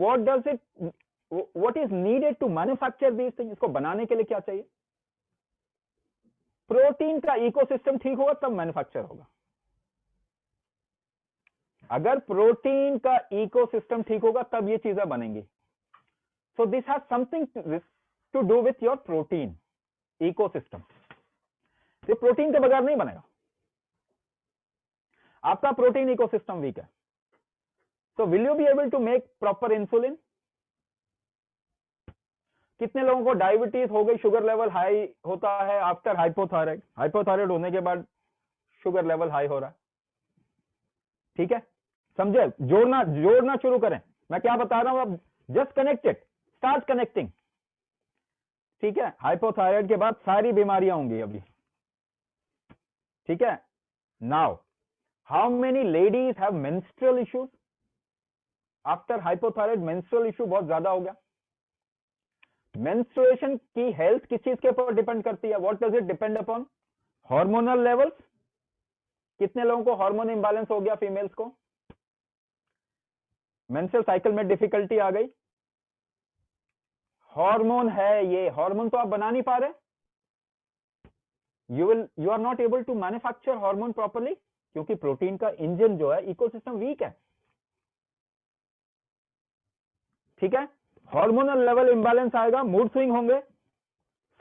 What is needed to manufacture these things? इसको बनाने के लिए क्या चाहिए? प्रोटीन का इकोसिस्टम ठीक होगा तब मैन्युफैक्चर होगा. अगर प्रोटीन का इकोसिस्टम ठीक होगा तब ये चीजें बनेंगी. So this has something to do with your protein ecosystem. ये प्रोटीन के बगैर नहीं बनेगा. आपका प्रोटीन इकोसिस्टम वीक है. So will you be able to make proper insulin? कितने लोगों को डायबिटीज हो गई, शुगर लेवल हाई होता है आफ्टर हाइपोथायराइड? हाइपोथायराइड होने के बाद शुगर लेवल हाई हो रहा है. ठीक है, समझे? जोड़ना शुरू करें. मैं क्या बता रहा हूं, अब जस्ट कनेक्टेड, स्टार्ट कनेक्टिंग. ठीक है, हाइपोथायराइड के बाद सारी बीमारियां होंगी अभी. ठीक है. Now how many ladies have menstrual issues after hypothyroid? Menstrual issue बहुत ज्यादा हो गया. मेंस्ट्रुएशन की हेल्थ किस चीज के ऊपर डिपेंड करती है? What does it depend upon? Hormonal levels. कितने लोगों को हार्मोन इंबैलेंस हो गया? फीमेल्स को मेंस्ट्रुअल साइकिल में डिफिकल्टी आ गई. हार्मोन है ये, हार्मोन तो आप बना नहीं पा रहे. You are not able to manufacture hormone properly, क्योंकि प्रोटीन का इंजन जो है इकोसिस्टम वीक है. ठीक है. हार्मोनल लेवल इंबैलेंस आएगा, मूड स्विंग होंगे,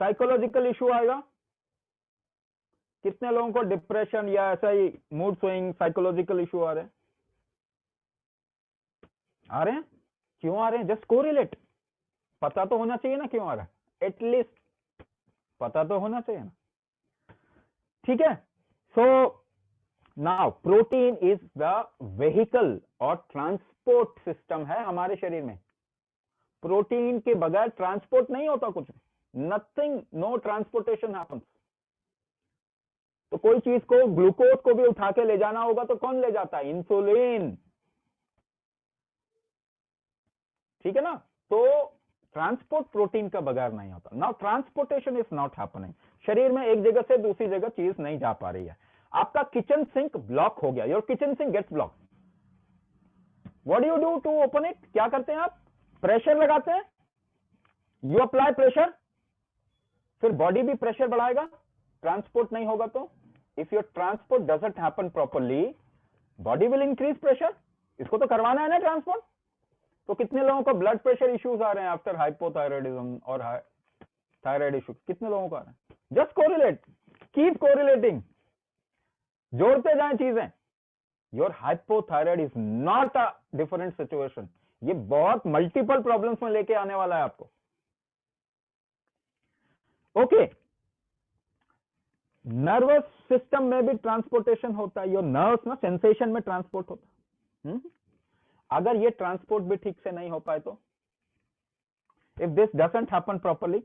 साइकोलॉजिकल इश्यू आएगा. कितने लोगों को डिप्रेशन या ऐसा ही मूड स्विंग, साइकोलॉजिकल इश्यू आ रहे हैं? आ रहे हैं. क्यों आ रहे हैं? Just correlate. पता तो होना चाहिए ना क्यों आ रहा है, एटलीस्ट पता तो होना चाहिए ना. ठीक है. So now protein is the vehicle और ट्रांसपोर्ट सिस्टम है हमारे शरीर में. प्रोटीन के बगैर ट्रांसपोर्ट नहीं होता कुछ, नथिंग, नो ट्रांसपोर्टेशन हैपेंस. तो कोई चीज को, ग्लूकोज को भी उठा के ले जाना होगा तो कौन ले जाता है? इंसुलिन. ठीक है ना. तो ट्रांसपोर्ट प्रोटीन का बगैर नहीं होता. Now transportation is not happening. शरीर में एक जगह से दूसरी जगह चीज नहीं जा पा रही है. आपका किचन सिंक ब्लॉक हो गया. Your kitchen sink gets block. What do you do to open it? क्या करते हैं आप? प्रेशर लगाते हैं. यू अप्लाई प्रेशर, फिर बॉडी भी प्रेशर बढ़ाएगा. ट्रांसपोर्ट नहीं होगा तो, if your transport doesn't happen properly, body will increase pressure. इसको तो करवाना है ना ट्रांसपोर्ट. तो कितने लोगों को ब्लड प्रेशर इश्यूज आ रहे हैं आफ्टर हाइपोथायराइडिज्म और थायराइड इश्यूज? कितने लोगों को आ रहे हैं? जस्ट कोरिलेट, कीप कोरिलेटिंग, जोड़ते जाएं चीजें. Your hypothyroid is not a different situation. ये बहुत मल्टीपल प्रॉब्लम्स में लेके आने वाला है आपको. ओके. नर्वस सिस्टम में भी ट्रांसपोर्टेशन होता है. योर नर्व्स ना सेंसेशन में ट्रांसपोर्ट होता है. अगर ये ट्रांसपोर्ट भी ठीक से नहीं हो पाए तो if this doesn't happen properly.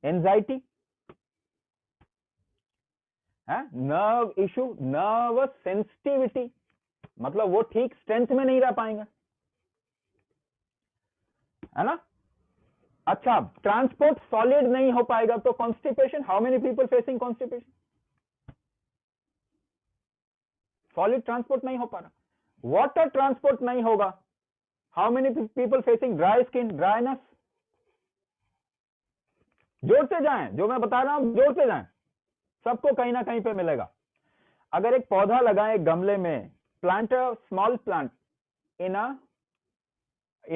Anxiety, nerve issue, nervous sensitivity, मतलब वो ठीक स्ट्रेंथ में नहीं रह पाएंगे, है ना. अच्छा, ट्रांसपोर्ट सॉलिड नहीं हो पाएगा तो constipation. How many people facing constipation? Solid transport नहीं हो पा रहा. वाटर ट्रांसपोर्ट नहीं होगा. How many people facing dry skin, dryness? जोड़ते जाएं, जो मैं बता रहा हूं जोड़ते जाएं, सबको कहीं ना कहीं पे मिलेगा. अगर एक पौधा लगाएं एक गमले में, plant a small plant in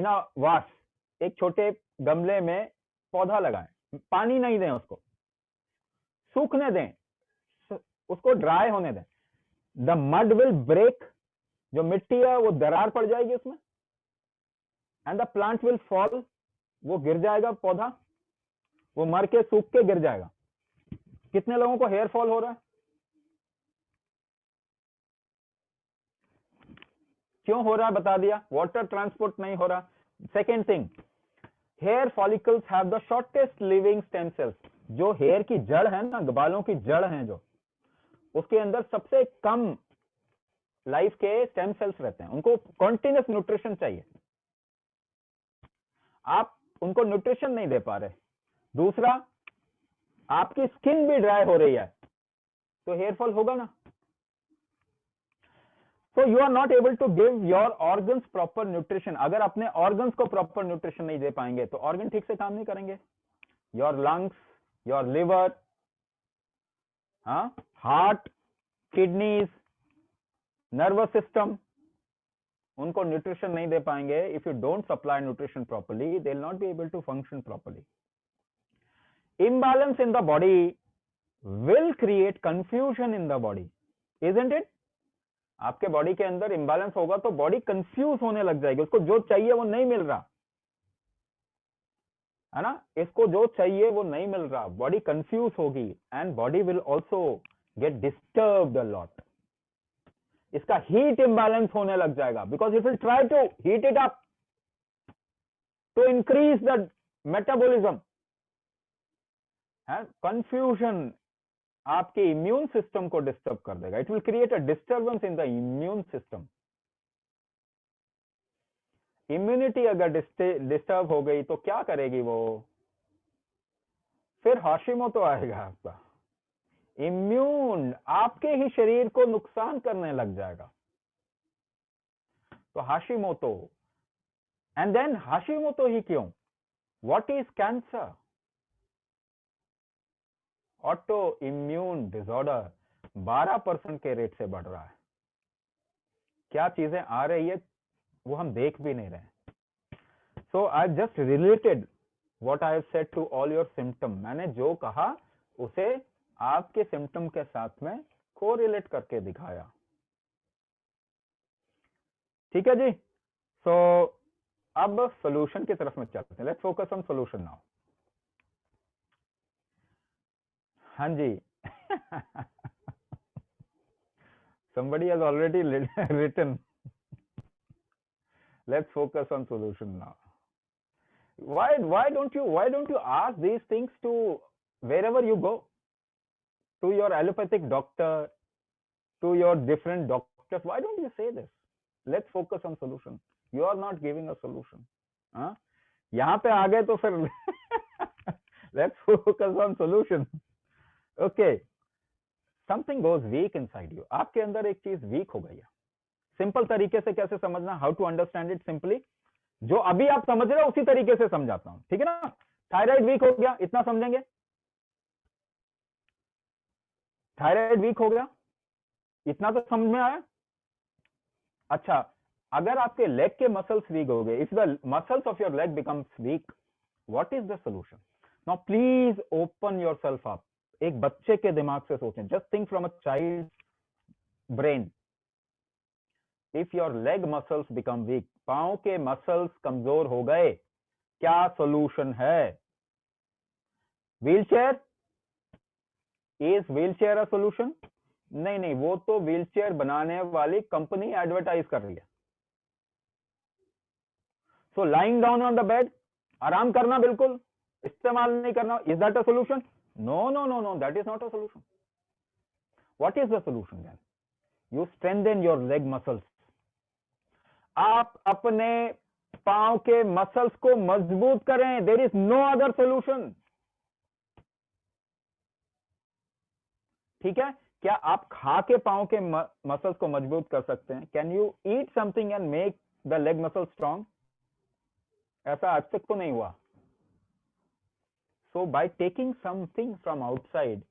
a vase, एक छोटे गमले में पौधा लगाएं, पानी नहीं दें, उसको सूखने दें, उसको ड्राई होने दें. द मड विल ब्रेक, जो मिट्टी है वो दरार पड़ जाएगी उसमें, and the plant will fall, वो गिर जाएगा पौधा, वो मर के सूख के गिर जाएगा. कितने लोगों को हेयर फॉल हो रहा है? क्यों हो रहा है बता दिया, वाटर ट्रांसपोर्ट नहीं हो रहा. Second thing, hair follicles have the shortest living stem cells. जो हेयर की जड़ है ना, बालों की जड़ है जो, उसके अंदर सबसे कम लाइफ के स्टेम सेल्स रहते हैं. उनको कॉन्टिन्यूस न्यूट्रिशन चाहिए, आप उनको न्यूट्रिशन नहीं दे पा रहे. दूसरा, आपकी स्किन भी ड्राई हो रही है तो हेयर फॉल होगा ना. So you are not able to give your organs proper nutrition. अगर अपने organs को proper nutrition नहीं दे पाएंगे तो organ ठीक से काम नहीं करेंगे. Your lungs, your liver, heart, kidneys, nervous system, उनको nutrition नहीं दे पाएंगे. If you don't supply nutrition properly, they will not be able to function properly. Imbalance in the body will create confusion in the body, isn't it? आपके body के अंदर imbalance होगा तो body confuse होने लग जाएगी, उसको जो चाहिए वो नहीं मिल रहा, है ना. इसको जो चाहिए वो नहीं मिल रहा, बॉडी कंफ्यूज होगी, and body will also get disturbed a lot. इसका हीट इंबैलेंस होने लग जाएगा, because it will try to heat it up to increase the metabolism. Confusion आपके इम्यून सिस्टम को डिस्टर्ब कर देगा. It will create a disturbance in the immune system. Immunity अगर disturb हो गई तो क्या करेगी वो? फिर हाशिमोतो आएगा आपका. इम्यून आपके ही शरीर को नुकसान करने लग जाएगा. तो हाशिमोतो, एंड देन हाशिमोतो ही क्यों? What is cancer? Auto immune disorder 12% के रेट से बढ़ रहा है. क्या चीजें आ रही है वो हम देख भी नहीं रहे. So I just related what I have said to all your symptom. मैंने जो कहा उसे आपके सिम्टम के साथ में कोरिलेट करके दिखाया. ठीक है जी. सो अब सॉल्यूशन की तरफ में चलते हैं. Let's focus on solution now. हाँ जी. somebody has already written. Let's focus on solution now. Why don't you ask these things to wherever you go, to your allopathic doctor, to your different doctors? Why don't you say this? Let's focus on solution. You are not giving a solution. यहाँ पे आ गए तो फिर let's focus on solution. Okay, something goes weak inside you. आपके अंदर एक चीज week हो गई है. सिंपल तरीके से कैसे समझना, how to understand it simply, जो अभी आप समझ रहे हो उसी तरीके से समझाता हूं. ठीक है ना. थायराइड वीक हो गया, इतना समझेंगे. थायराइड वीक हो गया, इतना तो समझ में आया. अच्छा, अगर आपके लेग के मसल्स वीक हो गए, if the muscles of your leg becomes week, what is the solution? Now please open yourself up. एक बच्चे के दिमाग से सोचें. Just think from a child brain. If your leg muscles become weak, पांव के मसल्स कमजोर हो गए, क्या सॉल्यूशन है? Wheelchair? Is wheelchair a solution? नहीं, वो तो व्हीलचेयर बनाने वाली कंपनी एडवर्टाइज कर रही है. So lying down on the bed, आराम करना, बिल्कुल इस्तेमाल नहीं करना, is that a solution? No no no no, that is not a solution. What is the solution then? You strengthen your leg muscles. आप अपने पांव के मसल्स को मजबूत करें. There is no other solution. ठीक है? क्या आप खा के पांव के मसल्स को मजबूत कर सकते हैं? Can you eat something and make the leg muscle strong? ऐसा आज तक तो नहीं हुआ. So by taking something from outside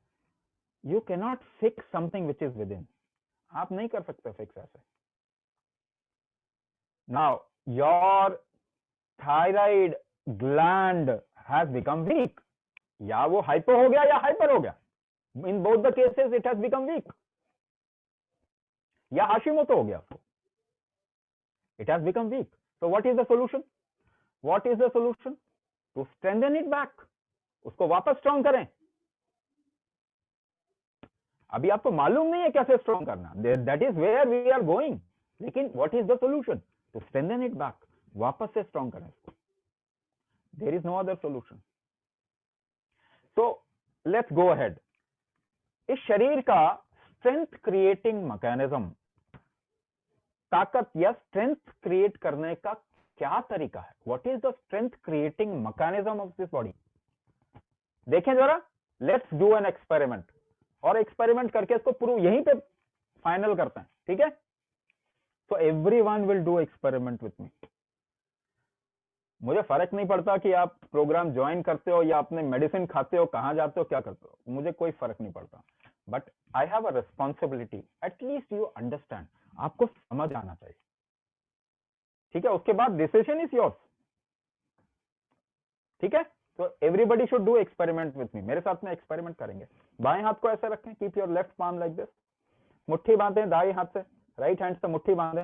you can not fix something which is within. आप नहीं कर सकते फिक्स ऐसे. Now your thyroid gland has become weak. या वो हाइपो हो गया या हाइपर हो गया. In both the cases, it has become weak. या हाशिमोतो हो गया आपको. It has become weak. So what is the solution? What is the solution? To strengthen it back. उसको वापस स्ट्रॉन्ग करें. अभी आपको मालूम नहीं है कैसे स्ट्रॉन्ग करना. That is where we are going. लेकिन what is the solution? To strengthen it back. वापस से स्ट्रॉन्ग करें इसको. There is no other solution. So let's go ahead. इस शरीर का स्ट्रेंथ क्रिएटिंग मैकेनिज्म, ताकत या स्ट्रेंथ क्रिएट करने का क्या तरीका है? What is the strength creating mechanism of this body? देखें जरा. Let's do an experiment. और एक्सपेरिमेंट करके इसको प्रूव यहीं पे फाइनल करते हैं. ठीक है? So everyone will do experiment with me. मुझे फर्क नहीं पड़ता कि आप प्रोग्राम ज्वाइन करते हो या अपने मेडिसिन खाते हो, कहां जाते हो, क्या करते हो, मुझे कोई फर्क नहीं पड़ता. But I have a responsibility. At least you understand. आपको समझ आना चाहिए. ठीक है? उसके बाद डिसीजन इज योर्स. ठीक है? तो everybody should do experiment with me. मेरे साथ में एक्सपेरिमेंट करेंगे. बाएं हाथ को ऐसे रखें. Keep your left palm like this. मुट्ठी बांधे दाएं हाथ से. राइट हैंड से मुट्ठी बांधे,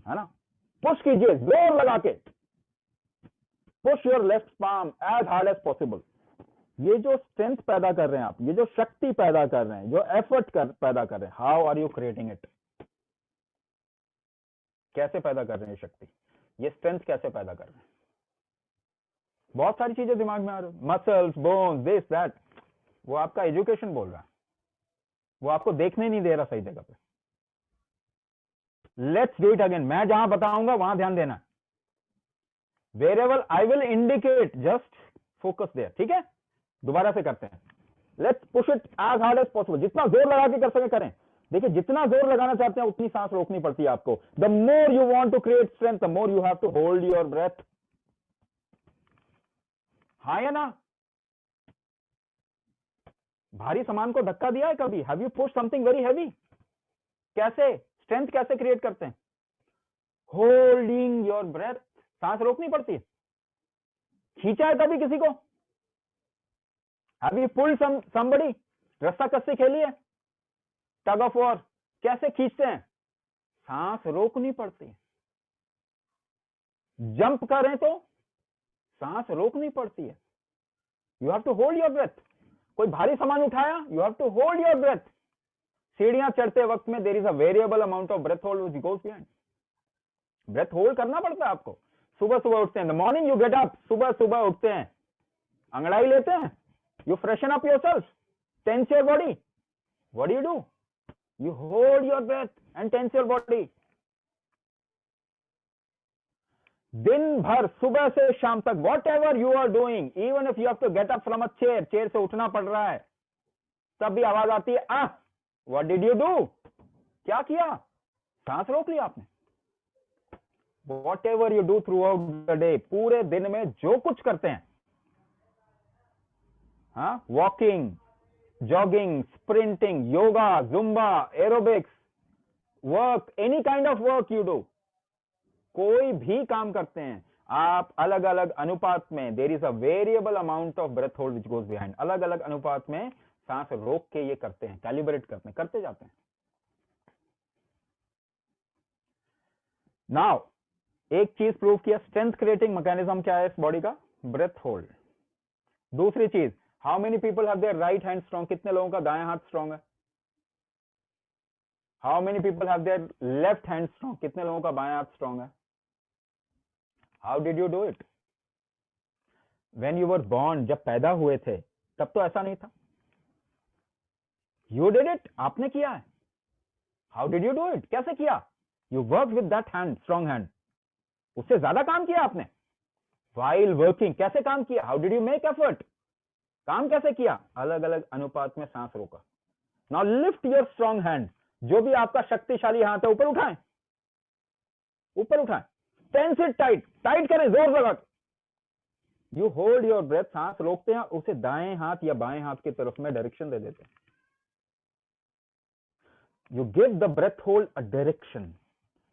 है ना? पुश कीजिए जोर लगा के. Push your left palm as hard as possible. ये जो स्ट्रेंथ पैदा कर रहे हैं आप, ये जो शक्ति पैदा कर रहे हैं, जो एफर्ट पैदा कर रहे हैं, how are you creating it? कैसे पैदा कर रहे हैं ये शक्ति, ये स्ट्रेंथ कैसे पैदा कर रहे हैं? बहुत सारी चीजें दिमाग में आ रही. Muscles, bones, this that. वो आपका एजुकेशन बोल रहा है. वो आपको देखने नहीं दे रहा सही जगह पे. Let's do it again. मैं जहां बताऊंगा वहां ध्यान देना. वेरेबल I will indicate, just focus there. ठीक है? दोबारा से करते हैं. Let's push it as hard as possible. जितना जोर लगा के कर सके करें. देखिए, जितना जोर लगाना चाहते हैं उतनी सांस रोकनी पड़ती है आपको. The more you want to create strength, the more you have to hold your breath. हाँ या ना? भारी सामान को धक्का दिया है कभी? Have you push something very heavy? कैसे स्ट्रेंथ कैसे क्रिएट करते हैं? Holding your breath. सांस रोकनी पड़ती है. खींचा है कभी किसी को? Have you pulled somebody? रस्सा कस्सी खेली है? Tug of war. कैसे खींचते हैं? सांस रोकनी पड़ती है. जंप करें तो सांस रोकनी पड़ती है. You have to hold your breath. कोई भारी सामान उठाया, you have to hold your breath. सीढ़ियां चढ़ते वक्त में there is a variable amount of breath hold which goes behind. Breath hold करना पड़ता है आपको. सुबह सुबह उठते हैं, the morning you get up, सुबह सुबह उठते हैं, अंगड़ाई लेते हैं. You freshen up yourself, tense your body. What do? You hold your breath and tense your body. दिन भर सुबह से शाम तक, whatever you are doing, even if you have to get up from a chair, chair से उठना पड़ रहा है, तब भी आवाज आती है, what did you do? क्या किया? सांस रोक लिया आपने. Whatever you do throughout the day, पूरे दिन में जो कुछ करते हैं, हाँ, walking, jogging, sprinting, yoga, Zumba, aerobics, work, any kind of work you do, कोई भी काम करते हैं आप, अलग अलग अनुपात में there is a variable amount of breath hold which goes behind. अलग अलग अनुपात में सांस रोक के ये करते हैं, कैलिब्रेट करते हैं, करते जाते हैं. नाउ एक चीज प्रूव किया, स्ट्रेंथ क्रिएटिंग मैकेनिज्म क्या है इस बॉडी का? Breath hold. दूसरी चीज, how many people have their right hand strong? कितने लोगों का दायां हाथ स्ट्रॉन्ग है? How many people have their left hand strong? कितने लोगों का बायां हाथ स्ट्रॉन्ग है? How did you do it? When you were born, जब पैदा हुए थे तब तो ऐसा नहीं था. यू डिड इट, आपने किया है. How did you do it, कैसे किया? You work with that hand, strong hand. उससे ज्यादा काम किया आपने. वाइल वर्किंग, कैसे काम किया? How did you make effort, काम कैसे किया? अलग अलग अनुपात में सांस रोका. Now lift your strong hand, जो भी आपका शक्तिशाली हाथ है ऊपर उठाएं, ऊपर उठाएं. टेंस इट टाइट, टाइट करें जोर लगा के. यू होल्ड योर ब्रेथ, सांस रोकते हैं, उसे दाएं हाथ या बाएं हाथ की तरफ में डायरेक्शन दे देते हैं. You give the breath hold a direction,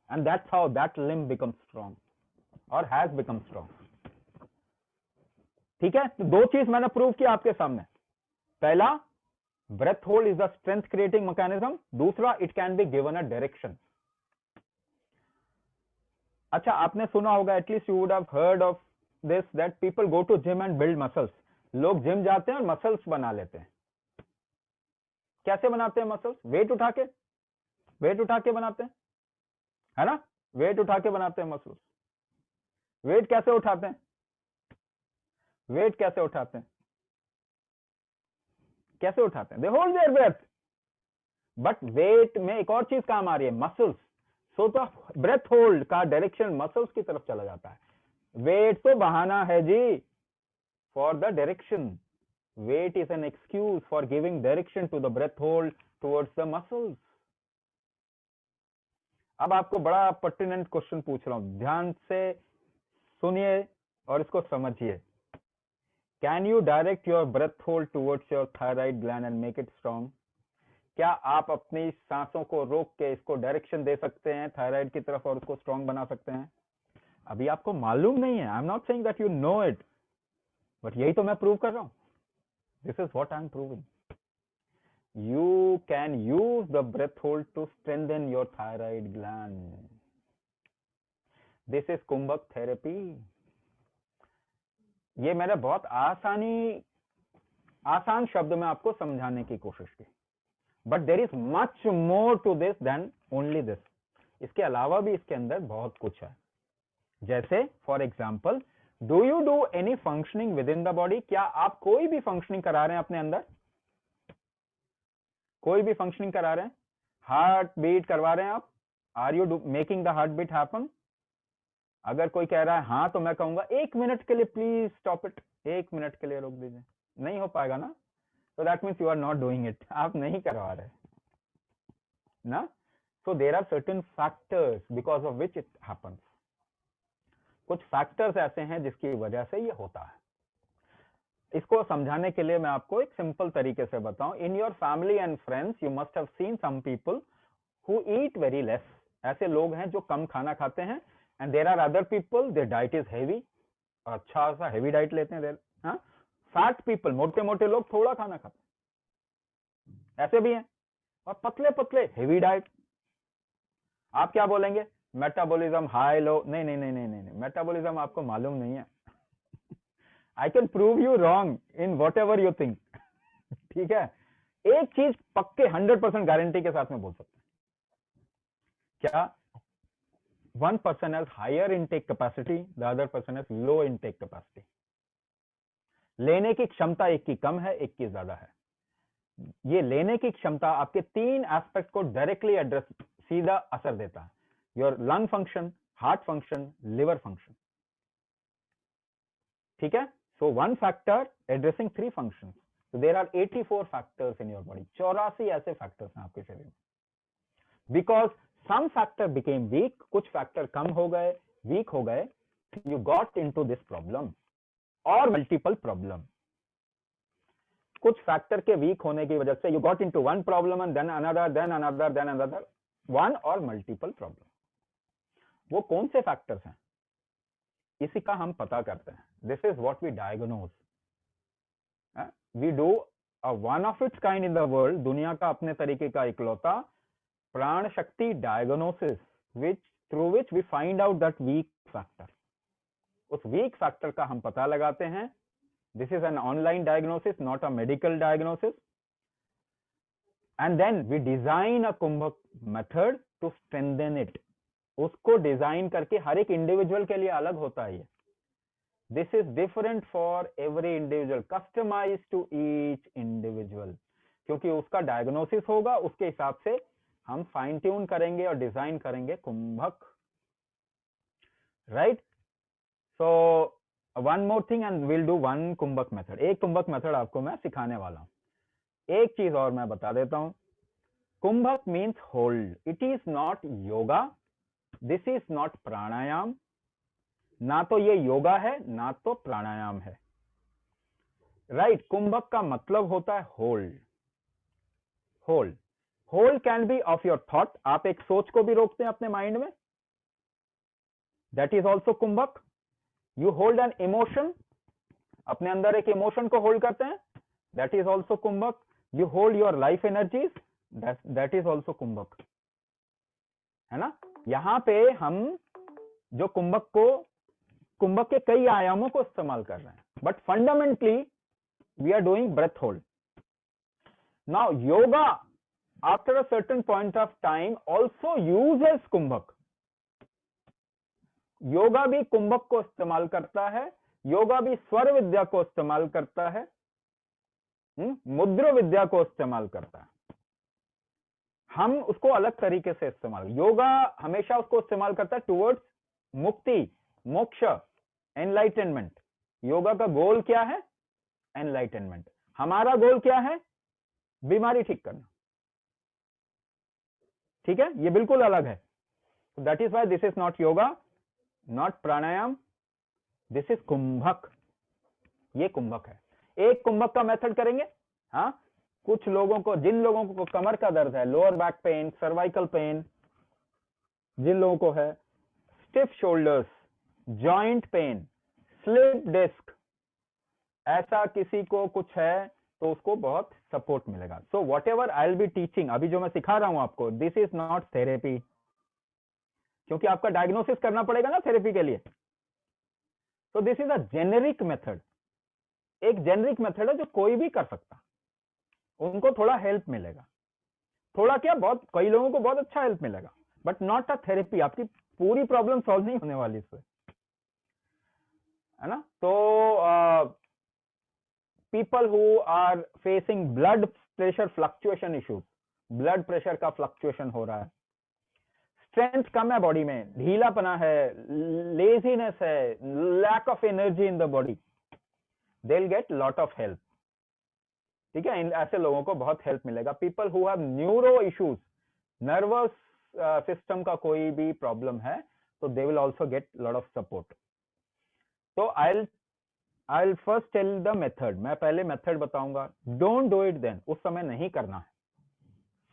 and that's how that limb becomes strong or has become strong. ठीक है, तो दो चीज मैंने प्रूव किया आपके सामने. पहला, breath hold is the strength creating mechanism. दूसरा, it can be given a direction. अच्छा, आपने सुना होगा, at least you would have heard of this, that people go to gym and build muscles. लोग जिम जाते हैं और मसल्स बना लेते हैं. कैसे बनाते हैं मसल्स? वेट उठा के, वेट उठा के बनाते हैं, है ना? वेट उठा के बनाते हैं मसल्स. वेट कैसे उठाते हैं? वेट कैसे उठाते हैं? कैसे उठाते हैं? They hold their breath. But weight में एक और चीज काम आ रही है, मसल्स. सो तो ब्रेथ होल्ड का डायरेक्शन मसल्स की तरफ चला जाता है. वेट तो बहाना है जी for the direction. Weight is an excuse for giving direction to the breath hold towards the muscles. अब आपको बड़ा पर्टिनेंट क्वेश्चन पूछ रहा हूं, ध्यान से सुनिए और इसको समझिए. Can you direct your breath hold towards your thyroid gland and make it strong? क्या आप अपनी सांसों को रोक के इसको डायरेक्शन दे सकते हैं थायराइड की तरफ और उसको स्ट्रॉन्ग बना सकते हैं? अभी आपको मालूम नहीं है. I am not saying that you know it, but यही तो मैं प्रूव कर रहा हूं. This is what I am proving. You can use the breath hold to strengthen your thyroid gland. This is कुंभक therapy. ये मैंने बहुत आसान शब्द में आपको समझाने की कोशिश की. But there is much more to this than only this. इसके अलावा भी इसके अंदर बहुत कुछ है. जैसे for example, do you do any functioning within the body? क्या आप कोई भी फंक्शनिंग करा रहे हैं अपने अंदर? कोई भी फंक्शनिंग करा रहे हैं? हार्ट बीट करवा रहे हैं आप? Are you making the heart beat happen? अगर कोई कह रहा है हाँ, तो मैं कहूंगा 1 मिनट के लिए प्लीज स्टॉप इट. 1 मिनट के लिए रोक दीजिए. नहीं हो पाएगा ना, so that means you are not doing it. आप नहीं करवा रहे ना. So there are certain factors because of which it happens. कुछ फैक्टर्स ऐसे हैं जिसकी वजह से ये होता है. इसको समझाने के लिए मैं आपको एक सिंपल तरीके से बताऊं. In your family and friends you must have seen some people who eat very less. ऐसे लोग हैं जो कम खाना खाते हैं. And there are other people their diet is heavy, अच्छा सा हेवी डाइट लेते हैं. हाँ, फैट पीपल, मोटे मोटे लोग थोड़ा खाना खाते हैं, ऐसे भी हैं. और पतले पतले हेवी डाइट. आप क्या बोलेंगे? Metabolism high low. नहीं नहीं नहीं नहीं नहीं, मेटाबॉलिज्म आपको मालूम नहीं है. I can prove you wrong in whatever you think. ठीक है, एक चीज पक्के 100% गारंटी के साथ में बोल सकते हैं. क्या? one person has higher intake capacity, the other person has low intake capacity. लेने की क्षमता एक की कम है, एक की ज्यादा है. ये लेने की क्षमता आपके 3 एस्पेक्ट को डायरेक्टली एड्रेस, सीधा असर देता है. Your lung function, heart function, liver function. ठीक है. So one factor addressing 3 functions. So there are 84 factors in your body. 84 ऐसे factors हैं आपके शरीर में. Because some factor became weak, कुछ factor कम हो गए, weak हो गए, you got into this problem or multiple problem. कुछ factor के weak होने की वजह से you got into one problem and then another, then another, then another, one or multiple problem. वो कौन से factors हैं? इसी का हम पता करते हैं. This is what we diagnose. We do a one of its kind in the world. दुनिया का अपने तरीके का इकलौता प्राण शक्ति diagnosis, which through which we find out that weak factor. उस वीक फैक्टर का हम पता लगाते हैं. This is an online diagnosis, not a medical diagnosis. And then we design a Kumbhak method to strengthen it. उसको डिजाइन करके, हर एक इंडिविजुअल के लिए अलग होता है ये. This is different for every individual, customized to each individual. क्योंकि उसका डायग्नोसिस होगा, उसके हिसाब से हम फाइन ट्यून करेंगे और डिजाइन करेंगे कुंभक, right? So one more thing and will do one Kumbhak method. एक कुंभक मेथड आपको मैं सिखाने वाला हूं. एक चीज और मैं बता देता हूं. Kumbhak means hold. It is not yoga, this is not pranayama. ना तो ये योगा है ना तो प्राणायाम है, राइट? कुंभक का मतलब होता है hold. Hold, hold can be of your thought. आप एक सोच को भी रोकते हैं अपने माइंड में, that is also Kumbhak. You hold an emotion, अपने अंदर एक इमोशन को होल्ड करते हैं, that is also Kumbhak. You hold your life energies, that is also Kumbhak, है ना? यहां पे हम जो कुंभक के कई आयामों को इस्तेमाल कर रहे हैं, but fundamentally we are doing breath hold. Now yoga after a certain point of time also uses Kumbhak. Yoga भी कुंभक को इस्तेमाल करता है, योगा भी स्वर विद्या को इस्तेमाल करता है, मुद्रा विद्या को इस्तेमाल करता है. हम उसको अलग तरीके से इस्तेमाल, योगा हमेशा उसको इस्तेमाल करता है टुवर्ड्स मुक्ति, मोक्ष, एनलाइटनमेंट. योगा का गोल क्या है? एनलाइटनमेंट. हमारा गोल क्या है? बीमारी ठीक करना. ठीक है, ये बिल्कुल अलग है. That is why this is not yoga, not pranayama, this is Kumbhak. ये कुंभक है. एक कुंभक का मेथड करेंगे. हाँ, कुछ लोगों को, जिन लोगों को कमर का दर्द है, lower back pain, cervical pain, जिन लोगों को है, stiff shoulders, joint pain, slip disc, ऐसा किसी को कुछ है तो उसको बहुत सपोर्ट मिलेगा. So what ever I will be teaching, अभी जो मैं सिखा रहा हूं आपको, दिस इज नॉट थेरेपी, क्योंकि आपका डायग्नोसिस करना पड़ेगा ना थेरेपी के लिए. So this is a generic method. एक जेनेरिक मेथड है जो कोई भी कर सकता, उनको थोड़ा हेल्प मिलेगा. थोड़ा क्या, बहुत, कई लोगों को बहुत अच्छा हेल्प मिलेगा, बट नॉट अ थेरेपी. आपकी पूरी प्रॉब्लम सॉल्व नहीं होने वाली इससे, है ना? तो people who are facing blood pressure fluctuation issues, blood pressure का फ्लक्चुएशन हो रहा है, स्ट्रेंथ कम है बॉडी में, ढीलापना है, लेजीनेस है, lack of energy in the body, they will get lot of help. ठीक है, ऐसे लोगों को बहुत हेल्प मिलेगा. People who have neuro issues, nervous system का कोई भी प्रॉब्लम है, तो they will also get lot of support. तो I will first tell the method. मैं पहले मेथड बताऊंगा. डोंट डू इट देन, उस समय नहीं करना है.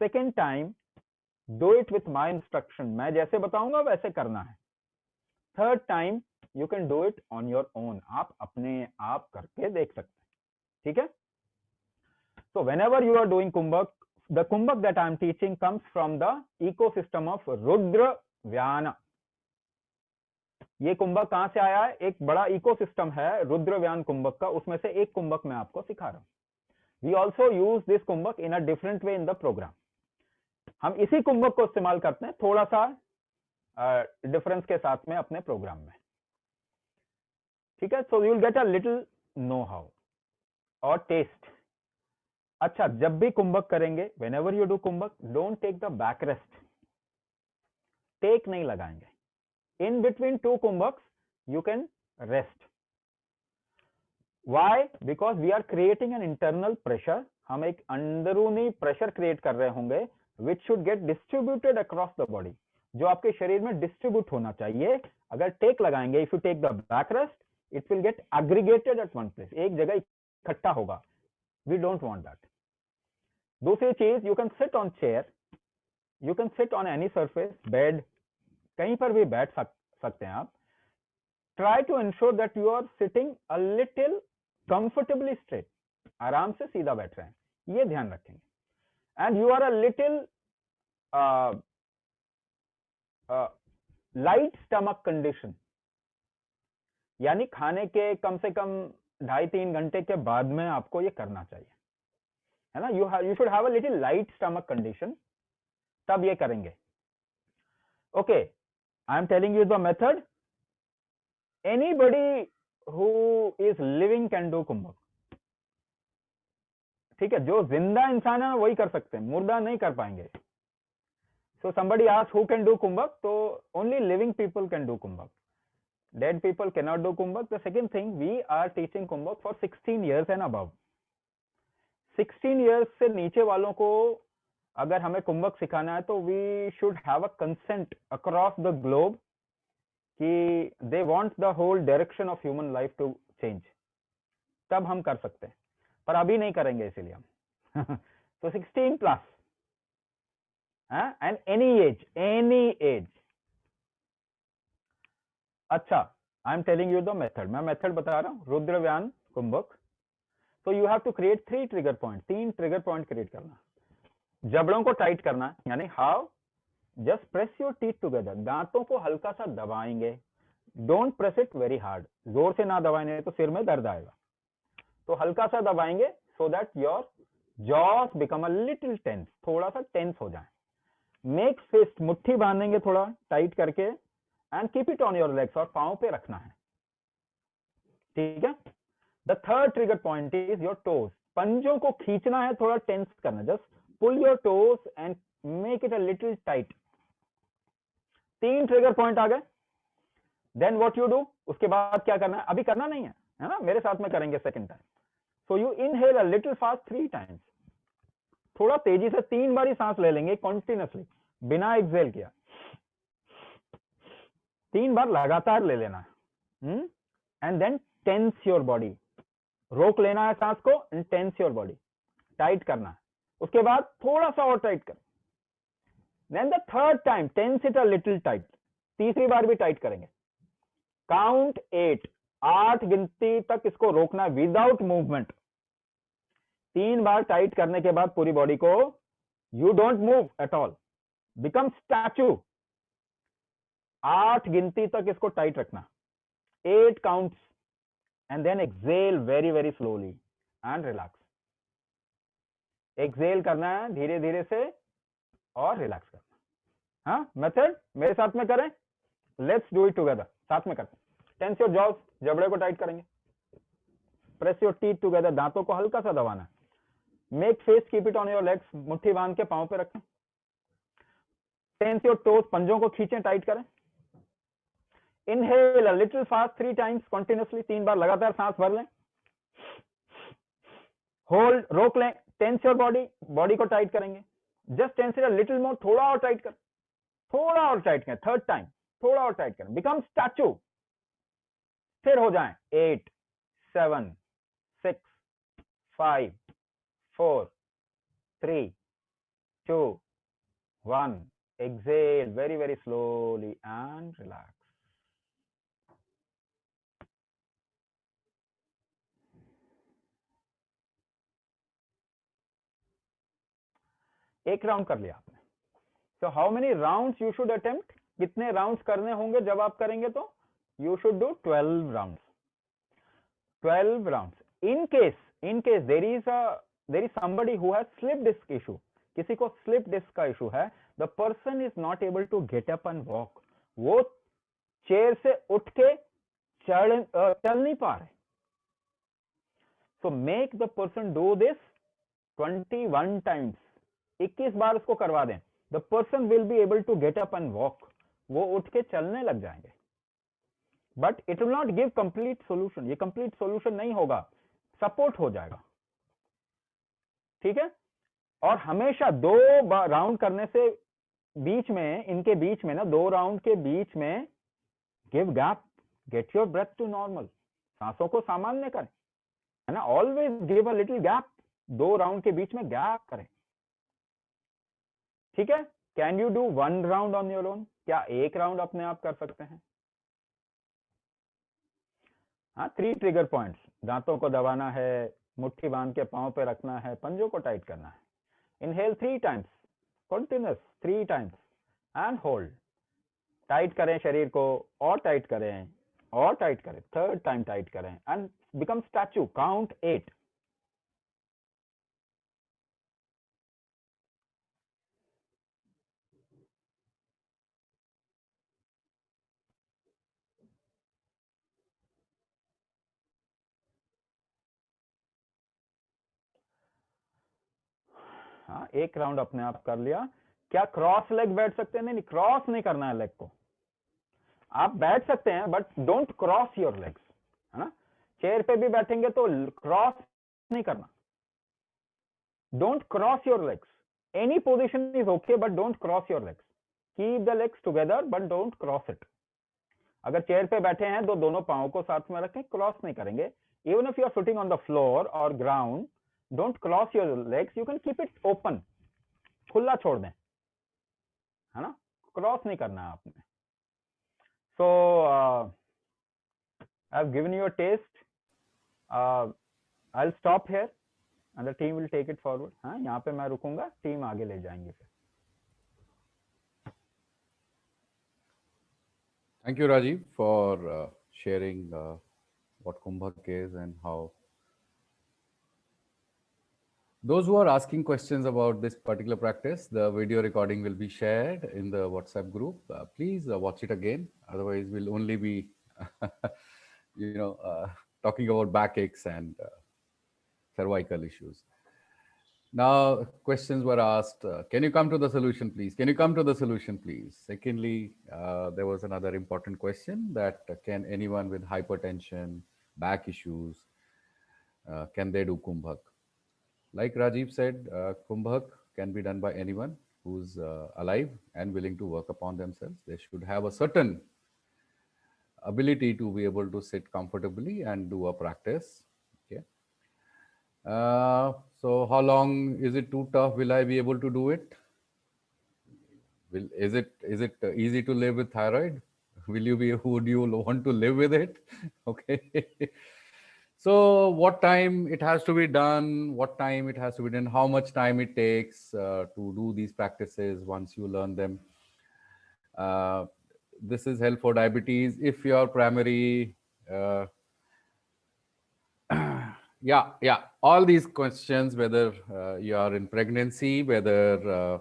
Second time do it with my instruction, मैं जैसे बताऊंगा वैसे करना है. Third time you can do it on your own, आप अपने आप करके देख सकते हैं. ठीक है. So whenever you are doing kumbhak, the kumbhak that I am teaching comes from the ecosystem of Rudra Vyana. ये कुंभक कहां से आया है? एक बड़ा इकोसिस्टम है रुद्र व्यान कुंभक का, उसमें से एक कुंभक मैं आपको सिखा रहा हूं. We also use this Kumbhak in a different way in the programme. हम इसी कुंभक को इस्तेमाल करते हैं थोड़ा सा डिफरेंस के साथ में अपने प्रोग्राम में. ठीक है. So you will get a little know how और टेस्ट. अच्छा, जब भी कुंभक करेंगे, whenever you do कुंभक, don't take the back rest. टेक नहीं लगाएंगे. In between two कुंभक्स you can rest. Why? Because we are creating an internal pressure. हम एक अंदरूनी प्रेशर क्रिएट कर रहे होंगे which should get distributed across the body. जो आपके शरीर में डिस्ट्रीब्यूट होना चाहिए. अगर टेक लगाएंगे, if you take the back rest, it will get aggregated at one place. एक जगह इकट्ठा होगा. We don't want that. दूसरी चीज, you can sit on chair, you can sit on any surface, bed, कहीं पर भी बैठ सकते हैं आप. Try to ensure that you are sitting a little comfortably straight. आराम से सीधा बैठ रहे हैं, ये ध्यान रखेंगे. And you are a little light stomach condition. यानी खाने के कम से कम 2.5-3 घंटे के बाद में आपको ये करना चाहिए, है ना. You should have a little light stomach condition, तब ये करेंगे. Okay, I am telling you the method. Anybody who is living can do कुंभक. ठीक है, जो जिंदा इंसान है वही कर सकते हैं, मुर्दा नहीं कर पाएंगे. So somebody asked who can do kumbhak, so only living people can do kumbhak. Dead people cannot do kumbhak. The second thing, we are teaching kumbhak for 16 years and above. 16 years से नीचे वालों को अगर हमें कुंभक सिखाना है तो we should have a consent across the globe कि they want the whole direction of human life to change. तब हम कर सकते हैं, पर अभी नहीं करेंगे इसीलिए हम. So 16 plus. And any age. अच्छा, I am telling you the method. मैं मेथड बता रहा हूँ. रुद्रव्यान कुंभक. So you have to create 3 trigger points. 3 trigger point create करना. जबड़ों को टाइट करना, यानी how? Just press your teeth together. दांतों को हल्का सा दबाएंगे. Don't press it very hard. जोर से ना दबाएंगे तो सिर में दर्द आएगा. तो हल्का सा दबाएंगे so that your jaws become a little tense. थोड़ा सा tense हो जाए. मेक फिस्ट, मुट्ठी बांधेंगे थोड़ा टाइट करके, and keep it on your legs, और पांव पे रखना है. ठीक है. The third trigger point is your toes. पंजों को खींचना है, थोड़ा टेंस करना. Just pull your toes and make it a little tight. 3 trigger point आ गए. देन व्हाट यू डू, उसके बाद क्या करना है, अभी करना नहीं है ना, मेरे साथ में करेंगे second time. So you inhale a little fast 3 times. थोड़ा तेजी से 3 बार सांस ले लेंगे कंटिन्यूअसली, बिना एक्सेल किया. 3 बार लगातार ले लेना है. And then tense your body. रोक लेना है सांस को and tense your body. Tight करना है. उसके बाद थोड़ा सा और टाइट कर. Then the third time tense it a little tight. तीसरी बार भी टाइट करेंगे. काउंट 8. 8 गिनती तक इसको रोकना है विदाउट मूवमेंट. 3 बार टाइट करने के बाद पूरी बॉडी को, you don't move at all, become statue. 8 गिनती तक इसको टाइट रखना. 8 counts and then exhale very very slowly and relax. Exhale करना है धीरे धीरे से और रिलैक्स करना. हाँ, मेथड मेरे साथ में करें. Let's do it together. साथ में करते हैं. टेंस योर जॉज, जबड़े को टाइट करेंगे. प्रेस योर टीथ टुगेदर, दांतों को हल्का सा दबाना है. Make face, keep it on your legs, मुट्ठी बांध के पांव पे रखें. टेंस योर टोज, पंजों को खींचें, टाइट करें. Inhale a little fast 3 times continuously. 3 बार लगातार सांस भर लें. होल्ड, रोक लें. टेंस योर बॉडी, बॉडी को टाइट करेंगे. Just tense it a little more, थोड़ा और टाइट करें, थोड़ा और टाइट करें. थर्ड टाइम थोड़ा और टाइट करें. Become statue. फिर हो जाए. 8 7 6 5 4 3 2 1. Exhale very very slowly and relax. एक राउंड कर लिया आपने. So how many rounds you should attempt? कितने राउंड्स करने होंगे जब आप करेंगे तो? You should do 12 rounds. 12 rounds. In case there is somebody who has slip disc issue. किसी को slip disc का issue है. The person is not able to get up and walk. वो चेयर से उठ के चल नहीं पा रहे. So make the person do this 21 times. 21 बार उसको करवा दें. The person will be able to get up and walk. वो उठ के चलने लग जाएंगे. But it will not give complete solution. ये complete solution नहीं होगा, सपोर्ट हो जाएगा. ठीक है. और हमेशा 2 राउंड करने से बीच में, इनके बीच में ना, 2 राउंड के बीच में give gap. Get your breath to normal. सांसों को सामान्य करें, है ना. Always give a little gap. 2 round के बीच में गैप करें. ठीक है. Can you do 1 round on your own? क्या 1 राउंड अपने आप कर सकते हैं? हाँ, 3 ट्रिगर पॉइंट्स. दांतों को दबाना है, मुट्ठी बांध के पांव पे रखना है, पंजों को टाइट करना है. Inhale 3 times continuous, 3 times and hold. Tight करें शरीर को, और टाइट करें, और टाइट करें. थर्ड टाइम टाइट करें एंड बिकम स्टैचू. काउंट 8. हाँ, एक राउंड अपने आप कर लिया। क्या क्रॉस लेग बैठ सकते हैं? नहीं, क्रॉस नहीं करना है लेग को। आप बैठ सकते हैं but don't cross your legs, है ना। चेयर पे भी बैठेंगे तो क्रॉस नहीं करना। Don't cross your legs. Any position is okay but don't cross your legs. Keep the legs together but don't cross it. अगर चेयर पे बैठे हैं तो दोनों पाँव को साथ में रखें, क्रॉस नहीं करेंगे। Even if you are sitting on the floor और ground, don't cross your legs, you can keep it open, खुला छोड़ दें, है ना, क्रॉस नहीं करना है आपने। So I have given you a test. I will stop here and the team will take it forward. हाँ, यहाँ पे मैं रुकूंगा, टीम आगे ले जाएंगे फिर। Thank you, Rajiv, for sharing what Kumbhak is and how. Those who are asking questions about this particular practice, the video recording will be shared in the WhatsApp group. Please watch it again. Otherwise, we'll only be, talking about backaches and cervical issues. Now, questions were asked, can you come to the solution, please? Can you come to the solution, please? Secondly, there was another important question that can anyone with hypertension, back issues, can they do Kumbhak? Like Rajiv said, Kumbhak can be done by anyone who's alive and willing to work upon themselves. They should have a certain ability to be able to sit comfortably and do a practice. Okay. So how long is it too tough? Will I be able to do it? Is it easy to live with thyroid? Would you want to live with it? Okay. So what time it has to be done, how much time it takes to do these practices once you learn them. This is help for diabetes. If your primary, yeah, all these questions, whether you are in pregnancy, whether,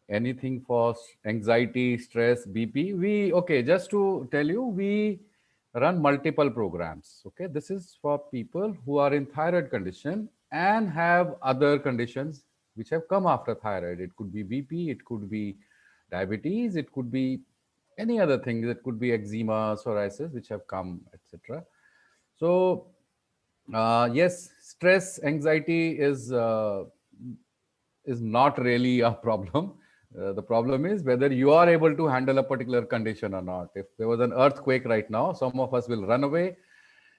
anything for anxiety, stress, BP, just to tell you, we run multiple programs. Okay, this is for people who are in thyroid condition and have other conditions which have come after thyroid. It could be BP, it could be diabetes, it could be any other thing. It could be eczema, psoriasis, which have come, etc. So yes, stress, anxiety is not really a problem. The problem is whether you are able to handle a particular condition or not. If there was an earthquake right now, some of us will run away.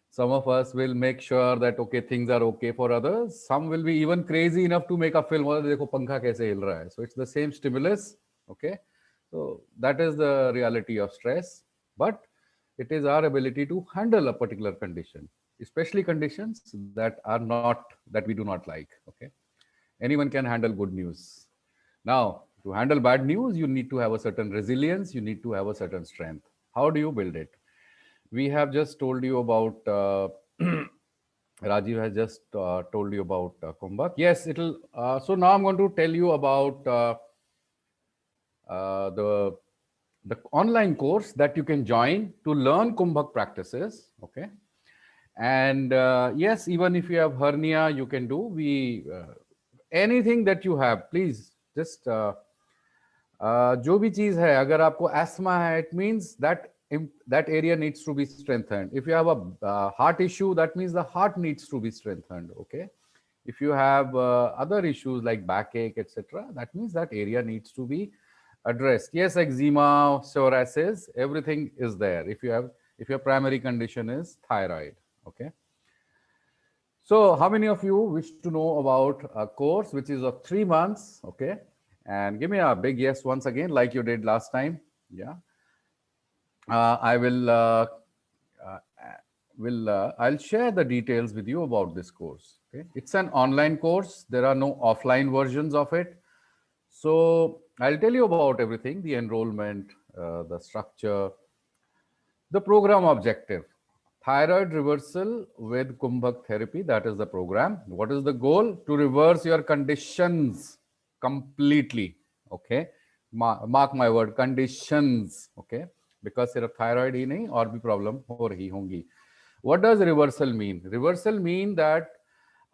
Some of us will make sure that, okay, things are okay for others. Some will be even crazy enough to make a film. Dekho pankha kaise hil raha hai. So it's the same stimulus. Okay. So that is the reality of stress. But it is our ability to handle a particular condition, especially conditions that we do not like. Okay. Anyone can handle good news. Now, to handle bad news, you need to have a certain resilience, you need to have a certain strength. How do you build it? We have just told you about, Rajiv has just told you about Kumbhak. Yes, it'll, so now I'm going to tell you about the online course that you can join to learn Kumbhak practices, okay? And yes, even if you have hernia, you can do, anything that you have, please just जो भी चीज है, अगर आपको asthma है, it means that area needs to be strengthened. If you have a heart issue, that means the heart needs to be strengthened. Okay. If you have other issues like backache, etc., that means that area needs to be addressed. Yes, eczema, psoriasis, everything is there. If your primary condition is thyroid. Okay. So how many of you wish to know about a course which is of 3 months? Okay. And give me a big yes once again, like you did last time. Yeah. I will, I'll share the details with you about this course. Okay. It's an online course. There are no offline versions of it. So I'll tell you about everything, the enrollment, the structure, the program objective. Thyroid reversal with Kumbhak therapy, that is the program. What is the goal? To reverse your conditions completely. Okay. Mark my word, conditions. Okay. Because सिर्फ thyroid ही नहीं और भी problem हो रही होंगी. What does reversal mean? Reversal mean that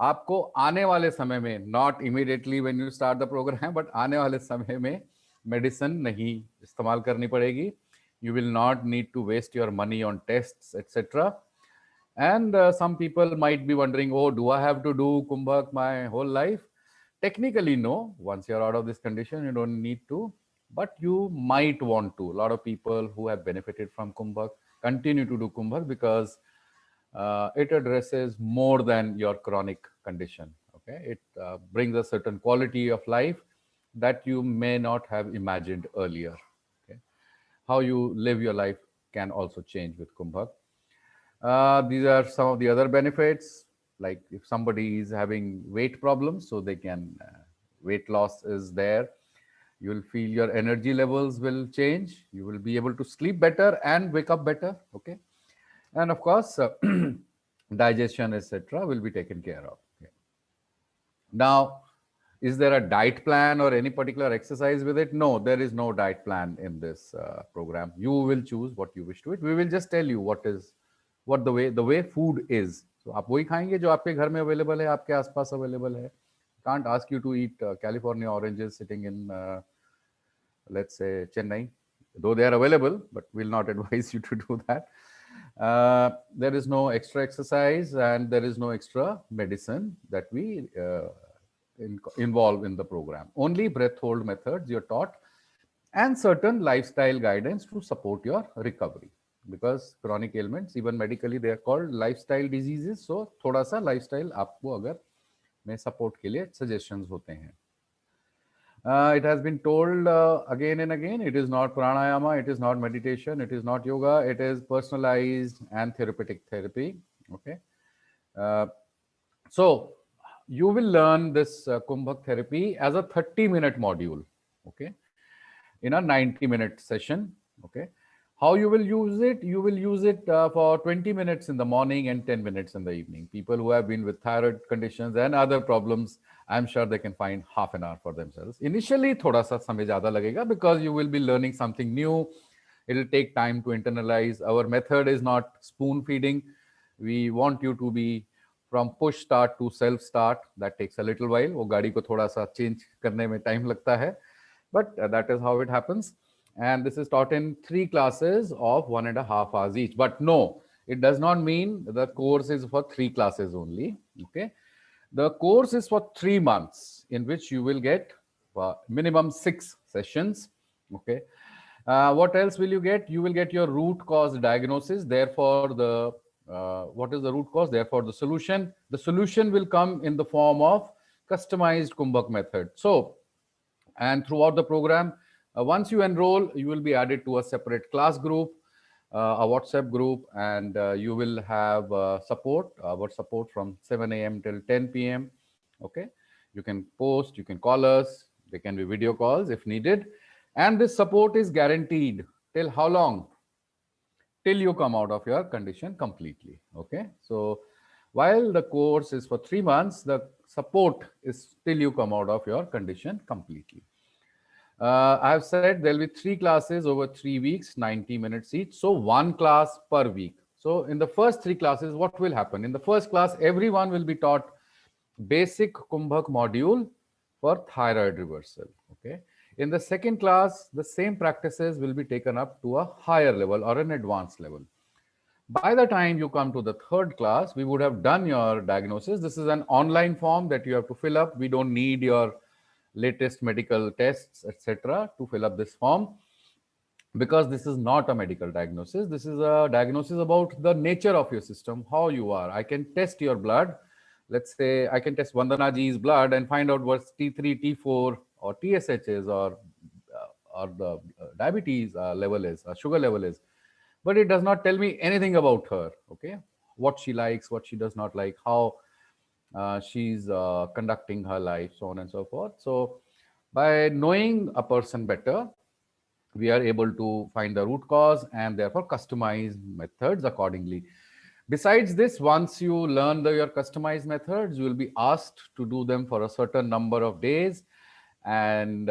आपको आने वाले समय में, not immediately when you start the program, but आने वाले समय में मेडिसिन नहीं इस्तेमाल करनी पड़ेगी. You will not need to waste your money on tests, etc. And some people might be wondering, oh, do I have to do Kumbhak my whole life? Technically, no. Once you're out of this condition, you don't need to, but you might want to. A lot of people who have benefited from Kumbhak continue to do Kumbhak because it addresses more than your chronic condition. Okay, it brings a certain quality of life that you may not have imagined earlier. Okay, how you live your life can also change with Kumbhak. These are some of the other benefits, like if somebody is having weight problems, so they can, weight loss is there. You will feel your energy levels will change. You will be able to sleep better and wake up better. Okay. And of course, digestion, etc., will be taken care of. Okay. Now, is there a diet plan or any particular exercise with it? No, there is no diet plan in this program. You will choose what you wish to eat. We will just tell you what the way food is. So आप वही खाएंगे जो आपके घर में available है, आपके आसपास available है. Can't ask you to eat California oranges sitting in, let's say, Chennai, though they are available, but we'll not advise you to do that. There is no extra exercise and there is no extra medicine that we involve in the program. Only breath hold methods you're taught and certain lifestyle guidance to support your recovery. Because chronic ailments, even medically, they are called lifestyle diseases. So, थोड़ा सा lifestyle आपको अगर में support के लिए suggestions होते हैं. It has been told again and again, it is not pranayama, it is not meditation, it is not yoga, it is personalized and therapeutic therapy. Okay. So you will learn this Kumbhak therapy as a 30-minute module. Okay. In a 90-minute session. Okay. How you will use it? You will use it for 20 minutes in the morning and 10 minutes in the evening. People who have been with thyroid conditions and other problems, I'm sure they can find half an hour for themselves. Initially, thoda sa samay zyada lagega because you will be learning something new. It will take time to internalize. Our method is not spoon feeding. We want you to be from push start to self start. That takes a little while. वो गाड़ी को थोड़ा सा change करने में time लगता है. But that is how it happens. And this is taught in 3 classes of 1.5 hours each. But no, it does not mean the course is for 3 classes only. Okay. The course is for 3 months in which you will get minimum 6 sessions. Okay. What else will you get? You will get your root cause diagnosis. Therefore, what is the root cause? Therefore, the solution. The solution will come in the form of customized Kumbhak method. So, and throughout the program, once you enroll, you will be added to a separate class group, a WhatsApp group, and you will have support, our support from 7 a.m. till 10 p.m. Okay, you can post, you can call us, there can be video calls if needed, and this support is guaranteed till how long? Till you come out of your condition completely. Okay, so while the course is for 3 months, the support is till you come out of your condition completely. I have said there will be 3 classes over 3 weeks, 90 minutes each. So 1 class per week. So in the first 3 classes, what will happen? In the first class, everyone will be taught basic Kumbhak module for thyroid reversal. Okay. In the second class, the same practices will be taken up to a higher level or an advanced level. By the time you come to the third class, we would have done your diagnosis. This is an online form that you have to fill up. We don't need your latest medical tests, etc., to fill up this form, because this is not a medical diagnosis. This is a diagnosis about the nature of your system, how you are. I can test your blood. Let's say I can test Vandana ji's blood and find out what T3, T4, or TSH is, or the diabetes level is, sugar level is. But it does not tell me anything about her. Okay, what she likes, what she does not like, how she's conducting her life, so on and so forth. So by knowing a person better, we are able to find the root cause and therefore customize methods accordingly. Besides this, once you learn your customized methods, you will be asked to do them for a certain number of days, and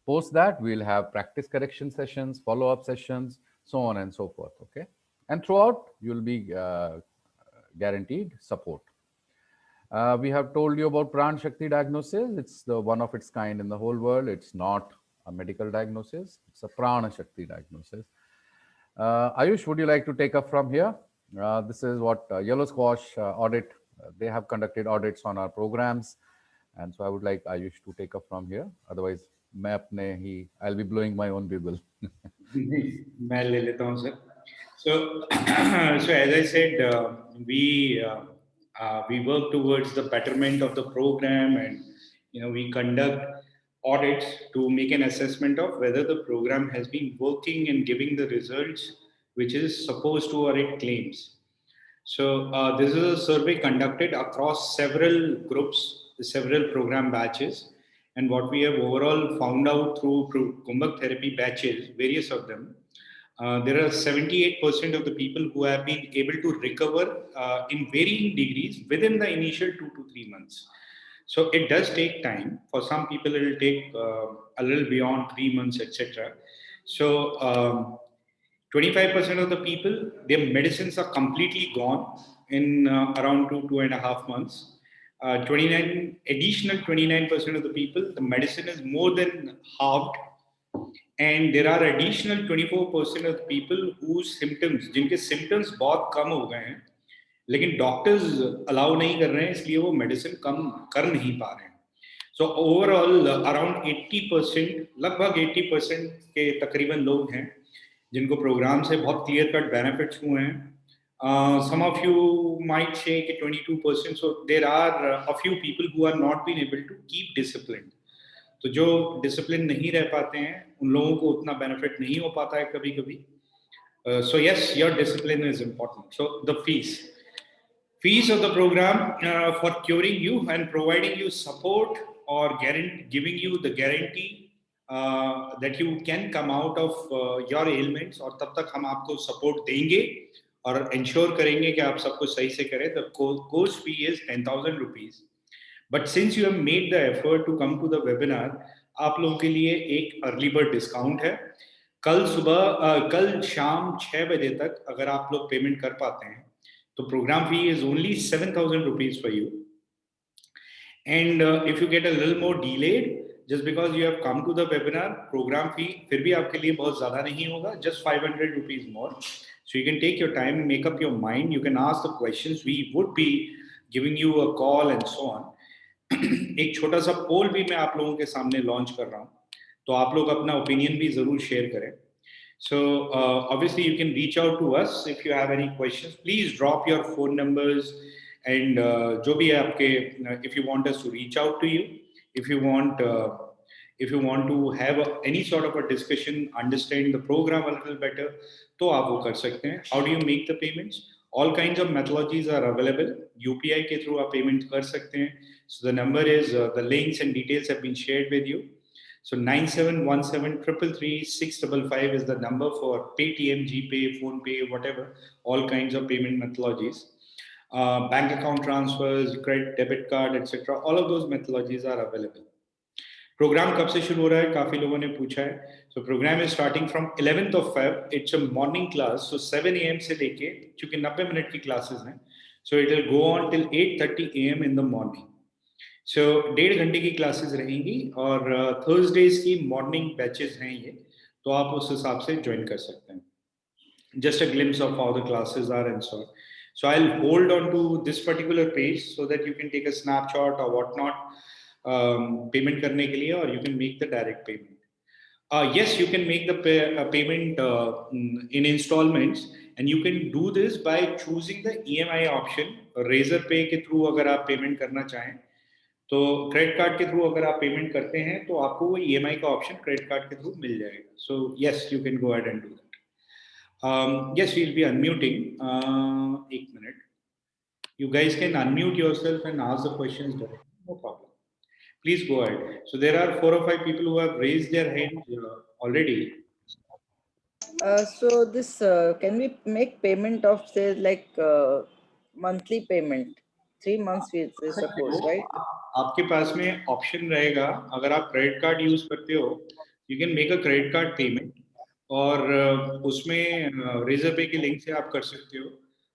post that we'll have practice correction sessions, follow-up sessions, so on and so forth. Okay, and throughout you'll be guaranteed support. We have told you about Pran Shakti diagnosis. It's the one of its kind in the whole world. It's not a medical diagnosis. It's a Pran Shakti diagnosis. Ayush, would you like to take up from here? This is what Yellow Squash audit. They have conducted audits on our programs, and so I would like Ayush to take up from here. Otherwise, I'll be blowing my own bubble. मैं ले लेता हूँ sir. So as I said, we work towards the betterment of the program, and we conduct audits to make an assessment of whether the program has been working and giving the results which is supposed to or it claims. So this is a survey conducted across several groups, several program batches, and what we have overall found out through Kumbhak therapy batches, various of them, there are 78% of the people who have been able to recover in varying degrees within the initial 2 to 3 months. So it does take time. For some people, it will take a little beyond 3 months, etc. So 25% of the people, their medicines are completely gone in around 2.5 months. 29% of the people, the medicine is more than halved. And there are additional 24% of the people whose symptoms, जिनके symptoms बहुत कम हो गए हैं, लेकिन doctors allow नहीं कर रहे हैं, इसलिए वो मेडिसिन कम कर नहीं पा रहे हैं. सो ओवरऑल अराउंड 80%, लगभग 80% के तकरीबन लोग हैं जिनको प्रोग्राम से बहुत क्लियर कट बेनिफिट्स हुए हैं. Some of you might say कि 22%. So there are a few people who are not been able to keep disciplined. तो जो डिसिप्लिन नहीं रह पाते हैं उन लोगों को उतना बेनिफिट नहीं हो पाता है कभी कभी. So yes, your discipline is important. So the fees of the program for curing you and providing you support or giving you the guarantee that you can come out of your ailments, और तब तक हम आपको support देंगे और ensure करेंगे कि आप सब कुछ सही से करें. The course fee is 10,000 rupees. But since you have made the effort to come to the webinar, आप लोगों के लिए एक अर्ली बर्ड डिस्काउंट है. कल शाम 6 बजे तक अगर आप लोग पेमेंट कर पाते हैं तो program fee is only 7,000 rupees for you. And if you get a little more delayed, just because you have come to the webinar, program fee फिर भी आपके लिए बहुत ज़्यादा नहीं होगा, just 500 rupees more. So you can take your time, make up your mind, you can ask the questions, we would be giving you a call and so on. एक छोटा सा पोल भी मैं आप लोगों के सामने लॉन्च कर रहा हूँ, तो आप लोग अपना ओपिनियन भी जरूर शेयर करें. So obviously you can reach out to us if you have any questions. Please drop your phone numbers and जो भी है आपके, if you want us to reach out to you, if you want to have any sort of a discussion, understand the program a little better, तो आप वो कर सकते हैं. How do you make the payments? All kinds of methodologies are available. UPI के through आप payment कर सकते हैं. So the number is, the links and details have been shared with you. So 9717333655 is the number for Paytm, GPay, PhonePe, whatever, all kinds of payment methodologies. Bank account transfers, credit, debit card, etc. All of those methodologies are available. Program कब से शुरू हो रहा है, काफी लोगों ने पूछा है. So programme is starting from 11th of Feb. It's a morning class, so 7 AM से लेके, क्योंकि 90 मिनट की क्लासेस हैं, so it will go on till 8:30 AM in the morning. So 1.5 घंटे की क्लासेस रहेंगी और थर्सडेज की मॉर्निंग बैचेस हैं ये, तो आप उस हिसाब से ज्वाइन कर सकते हैं. Just a glimpse of how the classes are and so on. So I'll hold on to this particular page so that you can take a snapshot or whatnot. Payment करने के लिए, or you can make the direct payment. Yes, you can make the payment in installments, and you can do this by choosing the EMI option. Razorpay के through अगर आप payment करना चाहें, तो credit card के थ्रू अगर आप payment करते हैं तो आपको वो EMI का ऑप्शन क्रेडिट कार्ड के थ्रू मिल जाएगा. So yes, you can go ahead and do that. Yes, we'll be unmuting. 1 minute. You guys can unmute yourself and ask the questions directly. No problem. Please go ahead. So there are 4 or 5 people who have raised their hands already. So this can we make payment of, say, like monthly payment, 3 months we suppose, right? आपके पास में option रहेगा, अगर आप credit card use करते हो, you can make a credit card payment, और उसमें Razorpay के लिंक से आप कर सकते हो.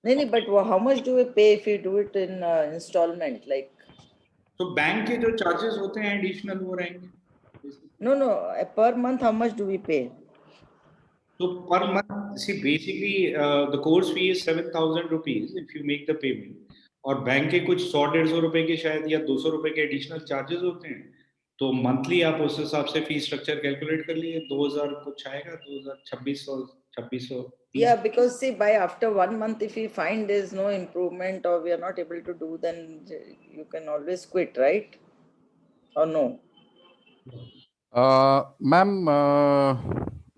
नहीं नहीं, but how much do we pay if we do it in installment? Like, तो बैंक के जो चार्जेस होते हैं एडिशनल वो रहेंगे. no, per month, how much do we pay? So per month, see, basically the course fee is 7,000 rupees if you make the payment. और bank के कुछ 100-150 रुपए के शायद या 200 रुपए के एडिशनल चार्जेस होते हैं. तो मंथली आप उस हिसाब से फी स्ट्रक्चर कैलकुलेट कर लिए. 2,000 कुछ आएगा, 2,000 Yeah, because see, by after 1 month, if we find there's no improvement or we are not able to do, then you can always quit, right? Or no? Ma'am,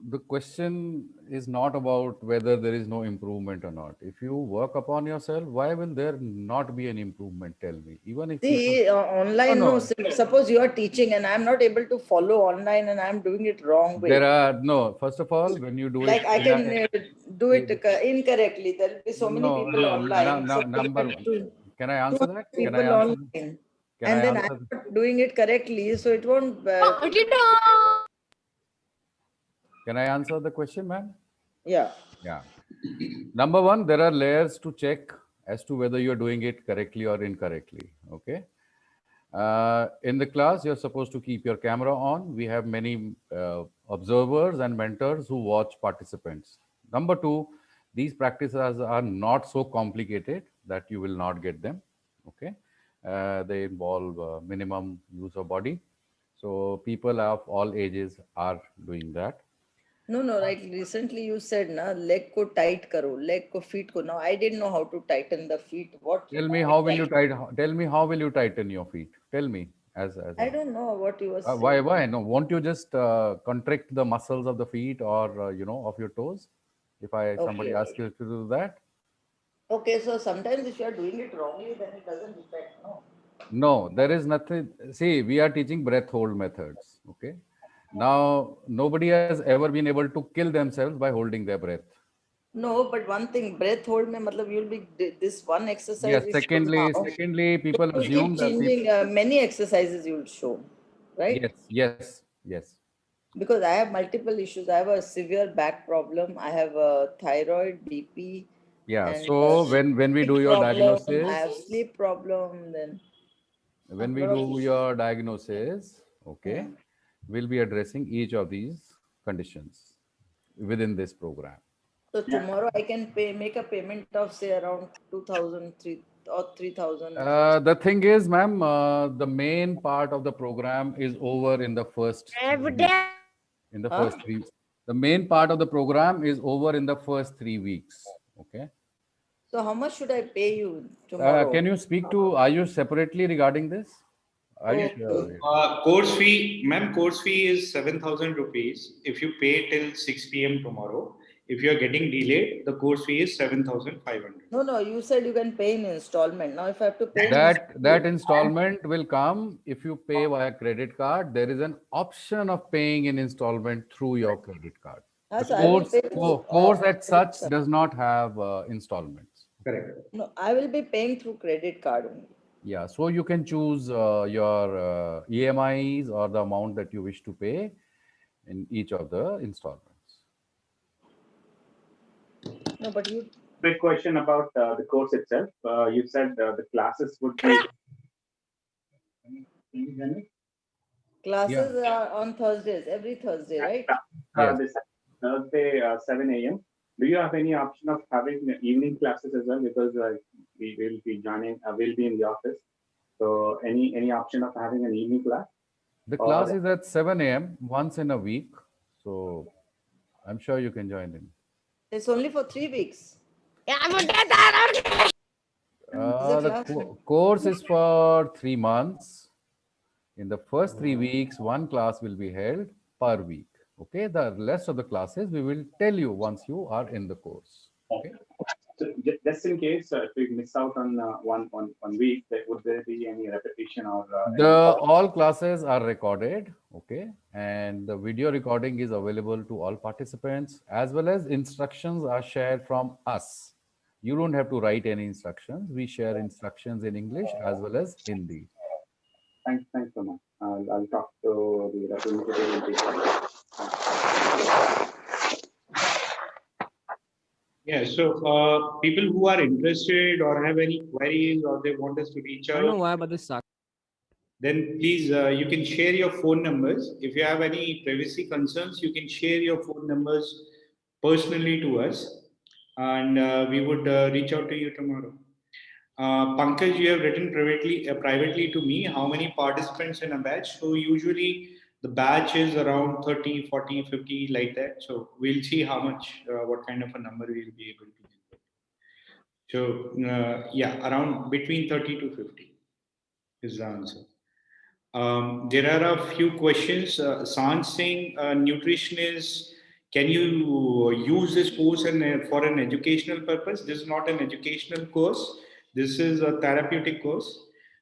the question is not about whether there is no improvement or not. If you work upon yourself, why will there not be an improvement? Tell me. Even if See, online, No, no. Suppose you are teaching and I'm not able to follow online and I'm doing it wrong way. there are no. First of all, when you do Like it, I can do it incorrectly. There will be so many No, people no, online. Suppose number there are one. Can I answer that? Can I people answer? online. Can And I then answer? I'm not doing it correctly, so it won't. Can I answer the question, ma'am? Yeah. Yeah. Number one, there are layers to check as to whether you're doing it correctly or incorrectly. Okay. In the class, you're supposed to keep your camera on. We have many observers and mentors who watch participants. Number two, these practices are not so complicated that you will not get them. Okay. They involve minimum use of body. So people of all ages are doing that. No, like recently you said, na, leg ko tight karo, leg ko feet ko. Now I didn't know how to tighten the feet. What? Tell me how will you tighten? Tell me how will you tighten your feet? Tell me I don't know what you were saying. why no? Won't you just contract the muscles of the feet or of your toes? If somebody Okay. asks you to do that. Okay, so sometimes if you are doing it wrongly, then it doesn't affect, no? No, there is nothing. See, we are teaching breath hold methods. Okay. Now nobody has ever been able to kill themselves by holding their breath. No, but one thing, breath hold mein, matlab you'll be this one exercise. Yes. you show Secondly, now, people you'll assume keep that changing many exercises you'll show, right? Yes. Because I have multiple issues. I have a severe back problem. I have a thyroid, BP. Yeah. And So when we do your problem, diagnosis, I have sleep problem. Then when we do your diagnosis, okay, we'll be addressing each of these conditions within this program. So tomorrow I can make a payment of say around 2,000, 3,000. The thing is, ma'am, the main part of the program is over in the first 3 weeks. In the first 3 weeks. The main part of the program is over in the first 3 weeks. Okay. So how much should I pay you tomorrow? Can you speak to Ayush separately regarding this? Ayush, Course fee, ma'am, course fee is 7,000 rupees. If you pay till 6 p.m. tomorrow, if you are getting delayed, the course fee is 7,500. No, you said you can pay in installment. Now if I have to pay that installment will come if you pay via credit card. There is an option of paying in installment through your credit card. The course as such does not have installments. Correct. No, I will be paying through credit card only. Yeah, so you can choose your EMIs or the amount that you wish to pay in each of the installments. No, but you. Quick question about the course itself. You said the classes would be. Can you hear me? Classes are on Thursdays, every Thursday, right? This Thursday, 7 a.m. Do you have any option of having evening classes as well? Because we will be joining, we'll be in the office. So any option of having an evening class? The class is at 7 a.m. once in a week. So I'm sure you can join in. It's only for 3 weeks. The course is for 3 months. In the first 3 weeks, one class will be held per week. Okay, the rest of the classes we will tell you once you are in the course. Okay. So just in case if we miss out on one week, would there be any repetition or? All classes are recorded. Okay, and the video recording is available to all participants, as well as instructions are shared from us. You don't have to write any instructions. We share instructions in English as well as Hindi. Thanks so much. I'll talk to the representative. Yeah, so people who are interested or have any queries or they want us to reach I don't know out, why, but this sucks. then please you can share your phone numbers. If you have any privacy concerns, you can share your phone numbers personally to us, and we would reach out to you tomorrow. Pankaj, you have written privately to me how many participants in a batch. So usually the batch is around 30, 40, 50, like that. So we'll see how much, what kind of a number we'll be able to generate. So yeah, around between 30 to 50 is the answer. There are a few questions. Sanj saying, nutritionist, can you use this course for an educational purpose? This is not an educational course. This is a therapeutic course.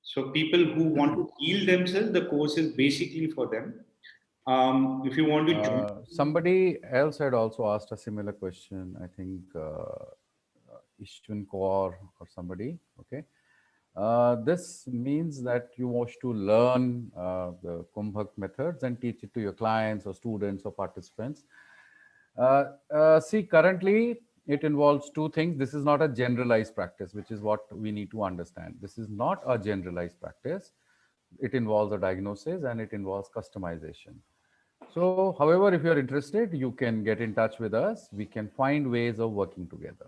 So people who want to heal themselves, the course is basically for them. If you want to join, Somebody else had also asked a similar question. I think Ishwin Kaur or somebody. Okay. This means that you wish to learn the Kumbhak methods and teach it to your clients or students or participants. See, currently it involves two things. This is not a generalized practice, which is what we need to understand. This is not a generalized practice. It involves a diagnosis and it involves customization. So, however, if you're interested, you can get in touch with us. We can find ways of working together.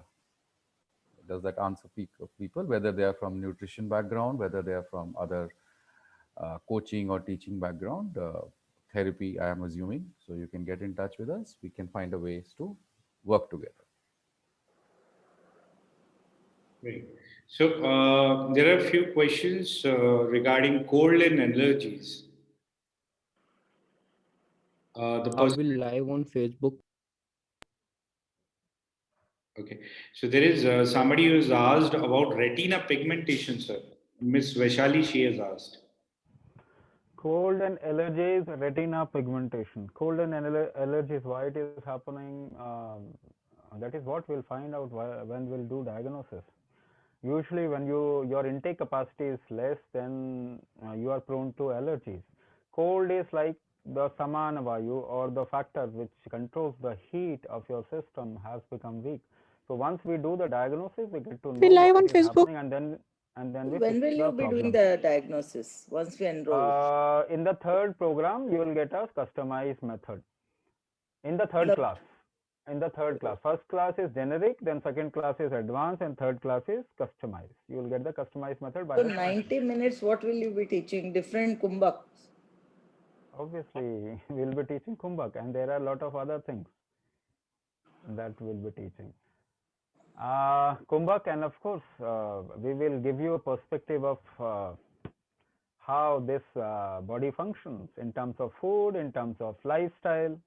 Does that answer people, whether they are from nutrition background, whether they are from other coaching or teaching background, therapy, I am assuming. So you can get in touch with us. We can find a ways to work together. Great. So there are a few questions regarding cold and allergies. The I'll person, be live on Facebook. okay. So there is somebody who has asked about retina pigmentation, sir. Miss Vaishali, she has asked. Cold and allergies, retina pigmentation. Cold and allergies, why it is happening? That is what we'll find out when we'll do diagnosis. Usually, when your intake capacity is less, then you are prone to allergies. Cold is like the samana vayu, or the factor which controls the heat of your system, has become weak. So once we do the diagnosis, we get to know live what on is Facebook. happening, and then we When fix will the you be doing problem. the diagnosis once we enroll? In the third program, you will get a customized method. In the third class. In the third class. First class is generic, then second class is advanced, and third class is customized. You will get the customized method by So the 90 minutes, what will you be teaching? Different kumbhaks? Obviously, we'll be teaching Kumbhak, and there are a lot of other things that we'll be teaching. Kumbhak, and of course, we will give you a perspective of how this body functions in terms of food, in terms of lifestyle,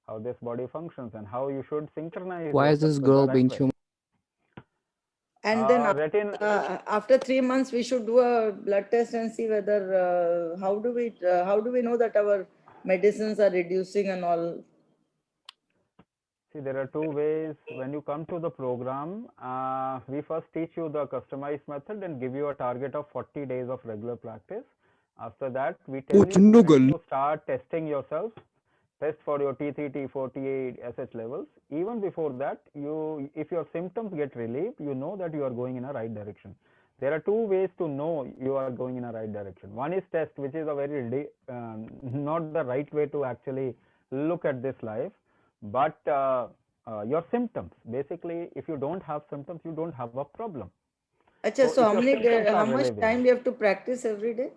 how this body functions, and how you should synchronize. Why is this girl being human? And then after 3 months, we should do a blood test and see whether how do we know that our medicines are reducing and all. See, there are two ways. When you come to the program, we first teach you the customized method and give you a target of 40 days of regular practice. After that, we tell you to start testing yourself, test for your T3, T4, T8, SH levels. Even before that, if your symptoms get relieved, you know that you are going in a right direction. There are two ways to know you are going in a right direction. One is test, which is a very not the right way to actually look at this life, but your symptoms. Basically, if you don't have symptoms, you don't have a problem. Achha, so how much time we have to practice every day?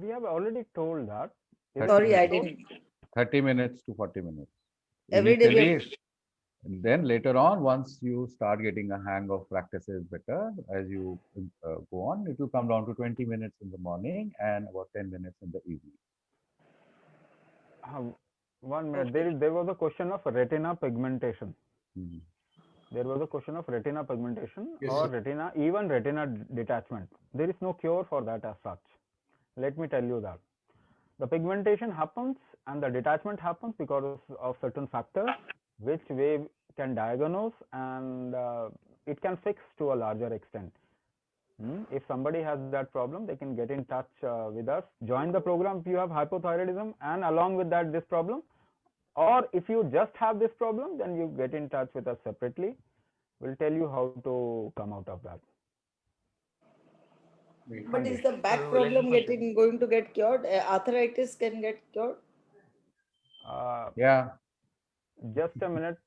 We have already told that. Sorry, I didn't. 30 minutes to 40 minutes. Every day. And then later on, once you start getting a hang of practices better, as you go on, it will come down to 20 minutes in the morning and about 10 minutes in the evening. 1 minute. There was a question of retina pigmentation. There was a question of retina pigmentation or even retina detachment. There is no cure for that as such. Let me tell you that. The pigmentation happens and the detachment happens because of certain factors which we can diagnose, and it can fix to a larger extent. If somebody has that problem, they can get in touch with us, join the program if you have hypothyroidism, and along with that this problem, or if you just have this problem, then you get in touch with us separately. We'll tell you how to come out of that. But is the back problem going to get cured? Arthritis can get cured? Yeah. Just a minute.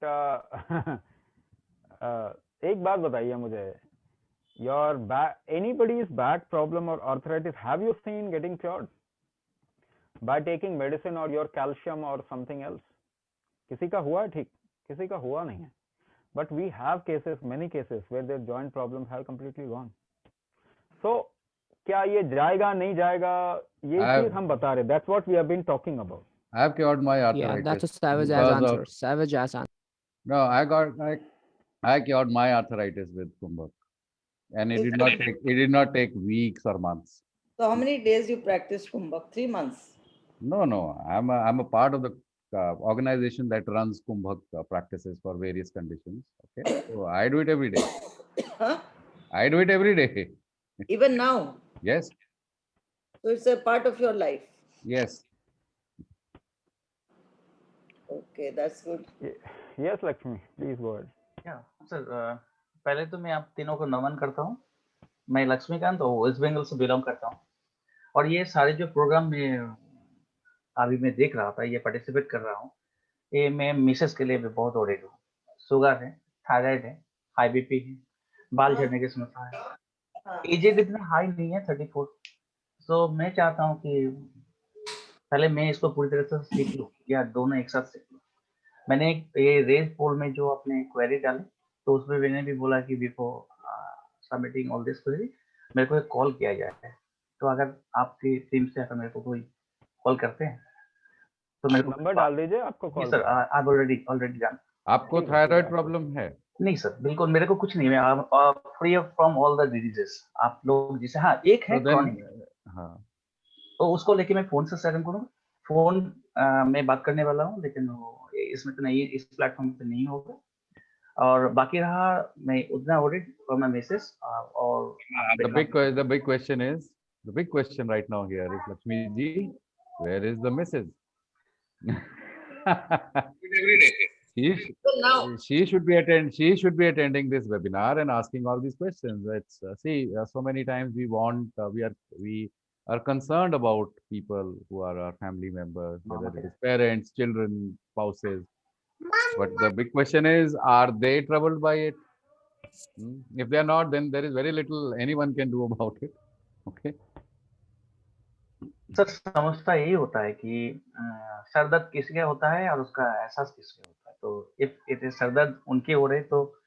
एक बात बताइए मुझे, your back, anybody's back problem or arthritis, have you seen getting cured by taking medicine or your calcium or something else? किसी का हुआ है ठीक, किसी का हुआ नहीं है. But we have cases, many cases where their joint problems have completely gone. So क्या ये जाएगा नहीं जाएगा, ये चीज हम बता रहे. That's what we have been talking about. I have cured my arthritis. Yeah, that's a savage ass answer. Savage ass answer. No, I cured my arthritis with Kumbhak, and it did not take weeks or months. So how many days you practiced Kumbhak? 3 months? No. I'm a part of the organization that runs Kumbhak practices for various conditions. Okay, so I do it every day. Huh? I do it every day. Even now? Yes. So it's a part of your life? Yes. Okay, that's good. Yes, Lakshmi, please go ahead. Yeah, sir. पहले तो मैं आप तीनों को नमन करता हूँ. मैं लक्ष्मीकांत और वेस्ट बंगाल से बिलोंग करता हूँ, और ये सारे जो प्रोग्राम में अभी मैं देख रहा था, ये पार्टिसिपेट कर रहा हूँ, ये मैं मिसेस के लिए भी बहुत ओरिड हूँ. शुगर है, थायराइड है, हाई बीपी है, बाल झड़ने की समस्या है. एज इतना हाई नहीं है, 34. तो मैं चाहता हूँ कि पहले मैं इसको पूरी तरह से सीख लूँ या दोनों एक साथ सीख लूँ. मैंने ये रेस पोल में जो अपने क्वेरी डाली, तो उसमें मैंने भी बोला कि before submitting all this query मेरे को एक कॉल किया जाए. तो अगर आपकी टीम से अगर मेरे को कोई कॉल करते हैं तो मेरे को नंबर डाल दीजिए, आपको call. Sir I already done. आपको थायराइड प्रॉब्लम है? नहीं सर, बिल्कुल मेरे को कुछ नहीं है. Free from all the diseases. आप लोग जिसे, हाँ एक है क्रॉनिक, हाँ, तो उसको लेके मैं फोन से सेटल करूँगा. फोन मैं बात करने वाला हूँ, लेकिन वो इसमें तो नहीं, इस प्लेटफॉर्म पे नहीं होगा. और बाकी रहा मैं उतना ऑडिट फॉर माय मिसेस. और the big question right now here is, Lakshmi ji, where is the missus? She should be attending this webinar and asking all these questions. It's so many times we are concerned about people who are our family members, whether it is parents, children, spouses. But the big question is, are they troubled by it? If they are not, then there is very little anyone can do about it. Okay. Sir समझता यही होता है कि sir दर्द किसके होता है और उसका एहसास किसके होता है. तो इफ इट इज सर दर्द उनके हो रहे, तो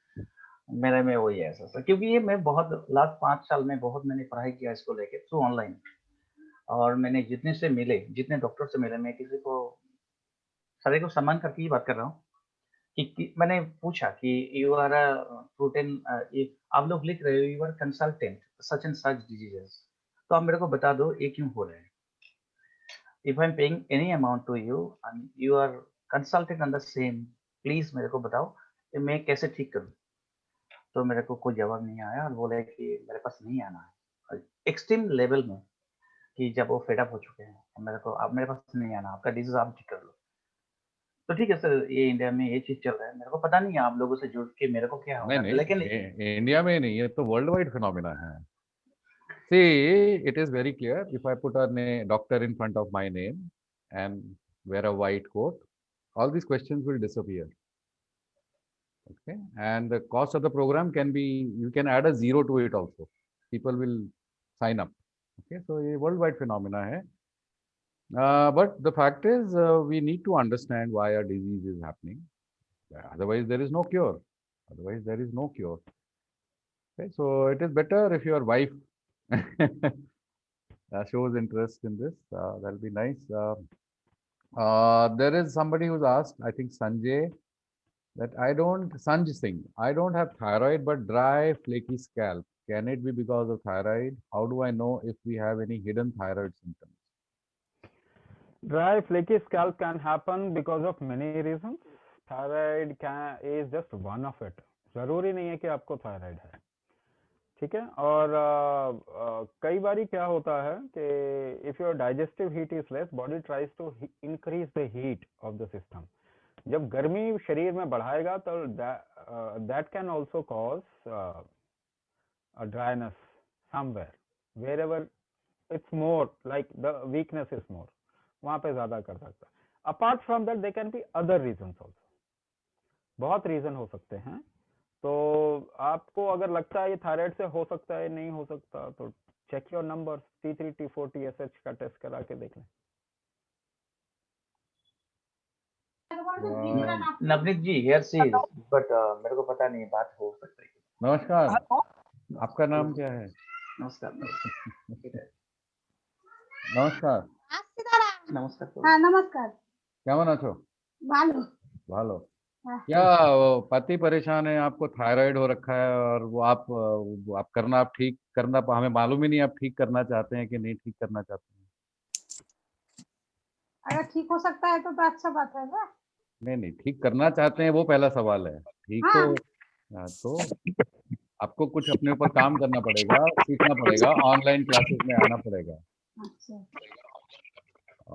मेरे में वही एहसास है. क्योंकि ये मैं बहुत लास्ट 5 साल में बहुत मैंने पढ़ाई किया इसको लेके थ्रू ऑनलाइन, और मैंने जितने से मिले, जितने डॉक्टर से मिले, मैं किसी को सारे को सम्मान करके ही बात कर रहा हूँ कि मैंने पूछा कि यू आर प्रोटीन, आप लोग लिख रहे हो you are consultant such and such diseases, तो आप मेरे को बता दो ये क्यों हो रहा है. If I am paying any amount to you and you are consultant on the same, please मेरे को बताओ कि मैं कैसे ठीक करूँ. तो मेरे को कोई जवाब नहीं आया, और बोले कि मेरे पास नहीं आना है एक्सट्रीम लेवल में, कि जब वो फेड अप हो चुके हैं, मेरे को अब मेरे पास नहीं आना, आपका डिजीज आप ठीक कर लो. तो ठीक है सर, ये इंडिया में ये चीज चल रहा है. मेरे को पता नहीं है आप लोगों से जुड़ के मेरे को क्या होगा. लेकिन इंडिया में नहीं, ये तो वर्ल्ड वाइड फिनोमिना है. See, it is very clear. If I put a doctor in front of my name and wear a white coat, all these questions will disappear. Okay, and the cost of the program can be, you can add a 0 to it also. People will sign up. Okay, so a worldwide phenomena hai. But the fact is, we need to understand why a disease is happening. Otherwise, there is no cure. Okay, so it is better if your wife shows interest in this. That'll be nice. There is somebody who's asked, I think Sanjay, that Sanjay Singh, I don't have thyroid but dry, flaky scalp. Can it be because of thyroid? How do I know if we have any hidden thyroid symptoms? Dry, flaky scalp can happen because of many reasons. Thyroid is just one of it. जरूरी नहीं है कि आपको thyroid है, ठीक है. और कई बारी क्या होता है कि if your digestive heat is less, body tries to increase the heat of the system. जब गर्मी शरीर में बढ़ाएगा तो that can also cause a dryness somewhere, wherever it's more like the weakness is more, वहां पे ज्यादा कर सकता है. Apart from that, there can be other reasons also. बहुत रीजन हो सकते हैं. तो आपको अगर लगता है ये थायराइड से हो सकता है, नहीं हो सकता, तो check your number, T3 T4 TSH का टेस्ट करा के देख लें. Navneet ji here see but मेरे को पता नहीं बात हो सकती है. नमस्कार, आपका नाम क्या है? नमस्कार. नमस्कार. नमस्कार. हाँ नमस्कार. केमन आछो? भालो. भालो. हाँ. क्या पति परेशान है, आपको थायराइड हो रखा है और वो आप ठीक करना, हमें मालूम ही नहीं आप ठीक करना चाहते हैं कि नहीं ठीक करना चाहते हैं. अगर ठीक हो सकता है तो अच्छा बात है ना. नहीं ठीक करना चाहते हैं, वो पहला सवाल है. ठीक. हाँ. तो आपको कुछ अपने ऊपर काम करना पड़ेगा, सीखना पड़ेगा, ऑनलाइन क्लासेस में आना पड़ेगा. अच्छा.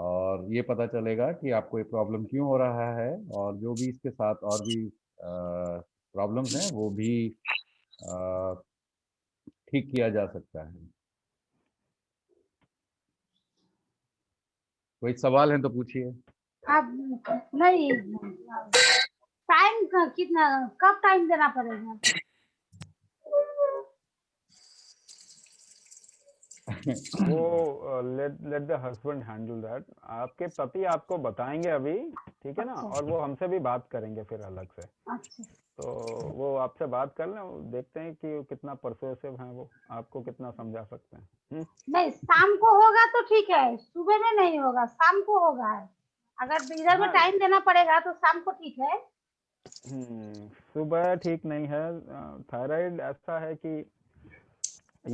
और ये पता चलेगा कि आपको ये प्रॉब्लम क्यों हो रहा है, और जो भी इसके साथ और भी प्रॉब्लम्स हैं वो भी ठीक किया जा सकता है. कोई सवाल है तो पूछिए. अब नहीं, टाइम कितना, कब टाइम देना पड़ेगा? वो let the husband handle that. आपके पति आपको बताएंगे अभी, ठीक है ना, और वो हमसे भी बात करेंगे फिर अलग से. अच्छा. तो वो आपसे बात कर लें, देखते हैं कि कितना परसुएसिव हैं, वो आपको कितना समझा सकते हैं. नहीं, शाम को होगा तो ठीक है, सुबह में नहीं होगा, शाम को होगा. अगर इधर में टाइम देना पड़ेगा तो शाम को ठीक है. सुबह ठीक नहीं है. थायराइड ऐसा है कि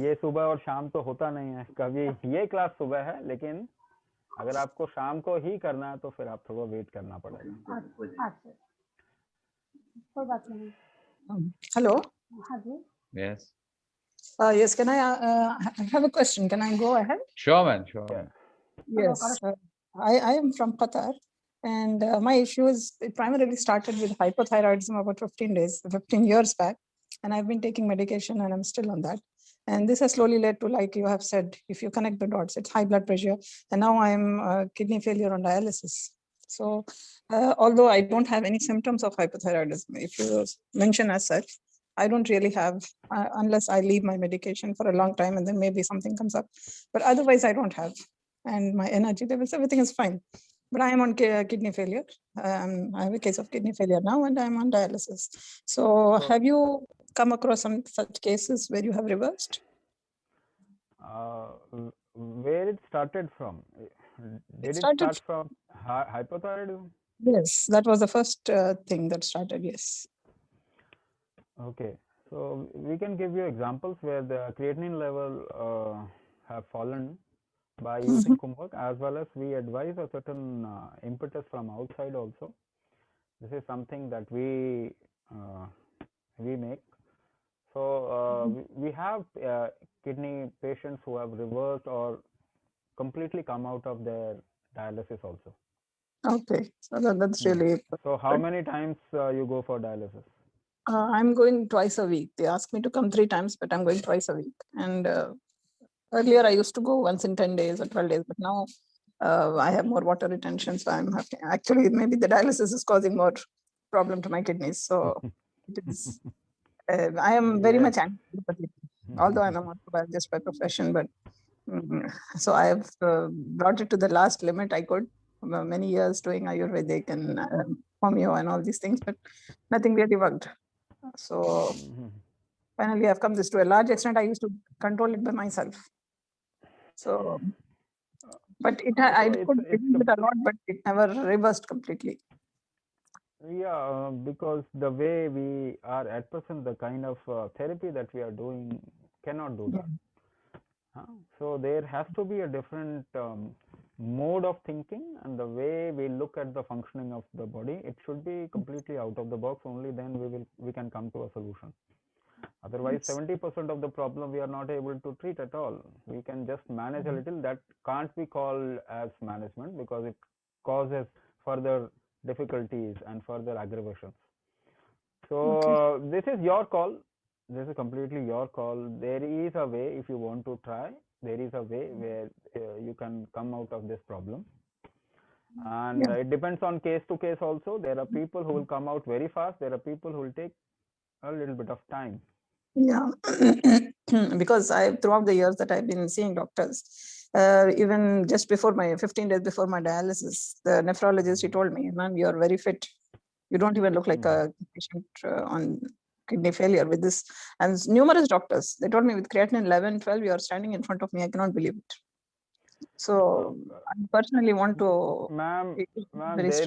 ये सुबह और शाम तो होता नहीं है. कभी ये क्लास सुबह है, लेकिन अगर आपको शाम को ही करना है तो फिर आप थोड़ा वेट करना पड़ेगा. अच्छा, कोई बात नहीं. Hello. हाँ जी. Yes. Yes, can I have a question? Can I go ahead? Sure, man. Sure. Yes. I am from Qatar, and my issue is, it primarily started with hypothyroidism about 15 years back, and I've been taking medication and I'm still on that. And this has slowly led to, like you have said, if you connect the dots, it's high blood pressure, and now I'm kidney failure on dialysis. So although I don't have any symptoms of hypothyroidism, if you mention as such, I don't really have, unless I leave my medication for a long time and then maybe something comes up. But otherwise, I don't have. And my energy levels, everything is fine. But I am on kidney failure. I have a case of kidney failure now, and I'm on dialysis. So have you come across some such cases where you have reversed? Where it started from? Did it start from hypothyroidism? Yes, that was the first thing that started, yes. Okay, so we can give you examples where the creatinine level have fallen by using Kumbhak, as well as we advise a certain impetus from outside also. This is something that we make. So we have kidney patients who have reversed or completely come out of their dialysis also. Okay, so that's really. So how many times you go for dialysis? I'm going twice a week. They ask me to come 3 times, but I'm going twice a week. And earlier I used to go once in 10 days or 12 days, but now I have more water retention. So I'm having, actually, maybe the dialysis is causing more problem to my kidneys. So it is, I am very much anti-allopathy, although I'm a microbiologist by profession, but so I have brought it to the last limit I could. Many years doing Ayurvedic and homeo and all these things, but nothing really worked. So finally, I've come this to a large extent. I used to control it by myself. So, but I could reduce it a lot, but it never reversed completely. Yeah, because the way we are at present, the kind of therapy that we are doing cannot do that. So there has to be a different mode of thinking, and the way we look at the functioning of the body, it should be completely out of the box. Only then we can come to a solution. Otherwise, 70% of the problem we are not able to treat at all. We can just manage a little. That can't be called as management, because it causes further difficulties and further aggravations. So this is your call. This is completely your call. There is a way, if you want to try, there is a way where you can come out of this problem. And it depends on case to case also. There are people who will come out very fast. There are people who will take a little bit of time. Yeah, because throughout the years that I've been seeing doctors, even just before 15 days before my dialysis, the nephrologist, she told me, "Ma'am, you are very fit. You don't even look like a patient on kidney failure with this." And numerous doctors, they told me with creatinine 11, 12, you are standing in front of me. I cannot believe it. So I personally want to. Ma'am, there is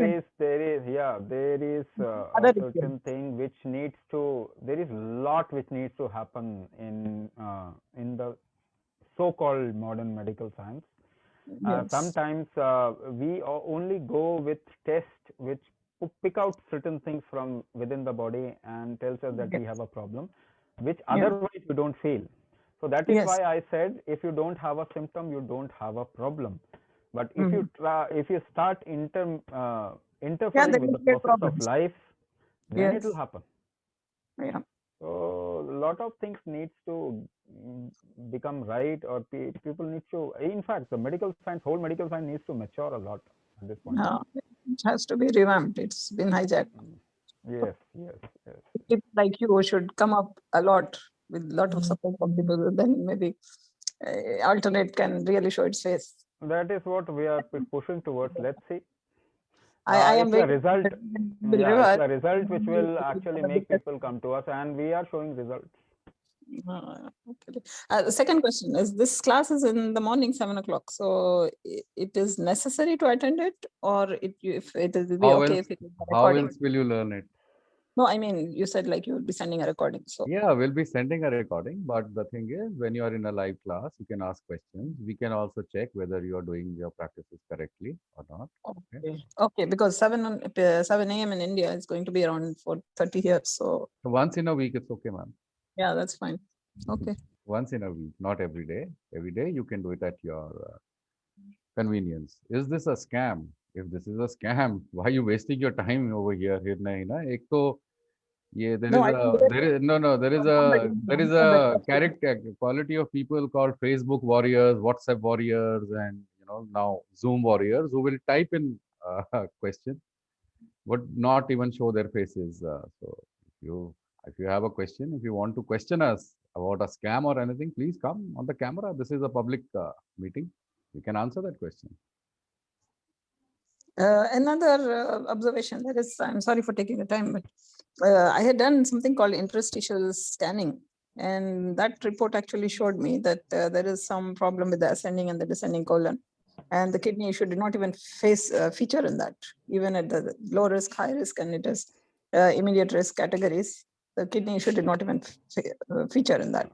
a certain thing which needs to. There is a lot which needs to happen in the so-called modern medical science. Sometimes we only go with tests which pick out certain things from within the body and tells us that we have a problem, which otherwise you don't feel. So that is why I said, if you don't have a symptom, you don't have a problem. But if you if you start interfering with the process of life, then it will happen. Yeah. So a lot of things needs to become right, or people need to. In fact, the medical science, whole medical science, needs to mature a lot at this point. It has to be revamped. It's been hijacked. Yes. People like you should come up a lot with a lot of support from people. Then maybe alternate can really show its face. That is what we are pushing towards. Let's see. I am it's a result. It's a result which will actually make people come to us, and we are showing results. Okay. The second question is: this class is in the morning, 7 o'clock. So it is necessary to attend it, or if it is will be okay if it is recording? How else will you learn it? No, I mean, you said like you will be sending a recording. So yeah, we'll be sending a recording. But the thing is, when you are in a live class, you can ask questions. We can also check whether you are doing your practices correctly or not. Okay, because 7 a.m. in India is going to be around 4:30 here. So once in a week, it's okay, ma'am. Yeah, that's fine. Okay. Once in a week, not every day. Every day you can do it at your convenience. Is this a scam? If this is a scam, why are you wasting your time over here? There is a character quality of people called Facebook warriors, WhatsApp warriors, and now Zoom warriors who will type in a question, but not even show their faces. So if you have a question, if you want to question us about a scam or anything, please come on the camera. This is a public meeting. We can answer that question. Another observation, that is, I'm sorry for taking the time, but I had done something called interstitial scanning, and that report actually showed me that there is some problem with the ascending and the descending colon, and the kidney issue did not even feature in that, even at the low risk, high risk, and it is immediate risk categories. The kidney issue did not even feature in that.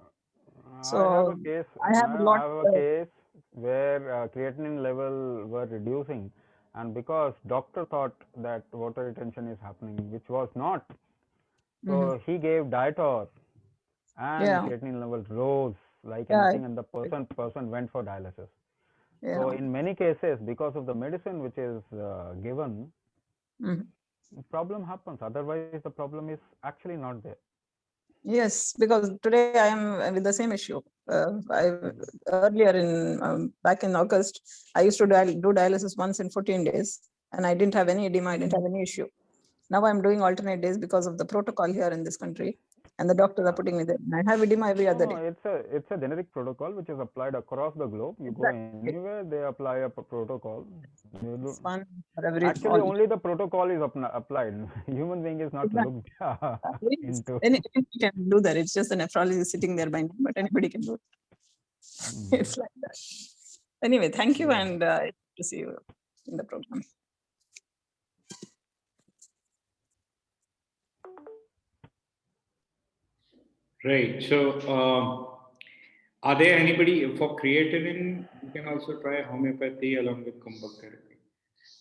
So I have a case where creatinine level were reducing, and because doctor thought that water retention is happening, which was not, so he gave Diator, and creatinine level rose like anything, and the person went for dialysis. So in many cases, because of the medicine which is given, problem happens. Otherwise, the problem is actually not there. Yes, because today I am with the same issue. Earlier back in August, I used to do dialysis once in 14 days, and I didn't have any edema. I didn't have any issue. Now I'm doing alternate days because of the protocol here in this country, and the doctors are putting me there. I have edema every other day. It's a generic protocol which is applied across the globe. You go anywhere, they apply a protocol. Actually, only the protocol is applied. Human being is not looked into. Anybody can do that. It's just the nephrologist sitting there binding, but anybody can do it. It's like that. Anyway, thank you, and to see you in the program. Right. So, are there anybody for creatinine? You can also try homeopathy along with Kumbhak therapy.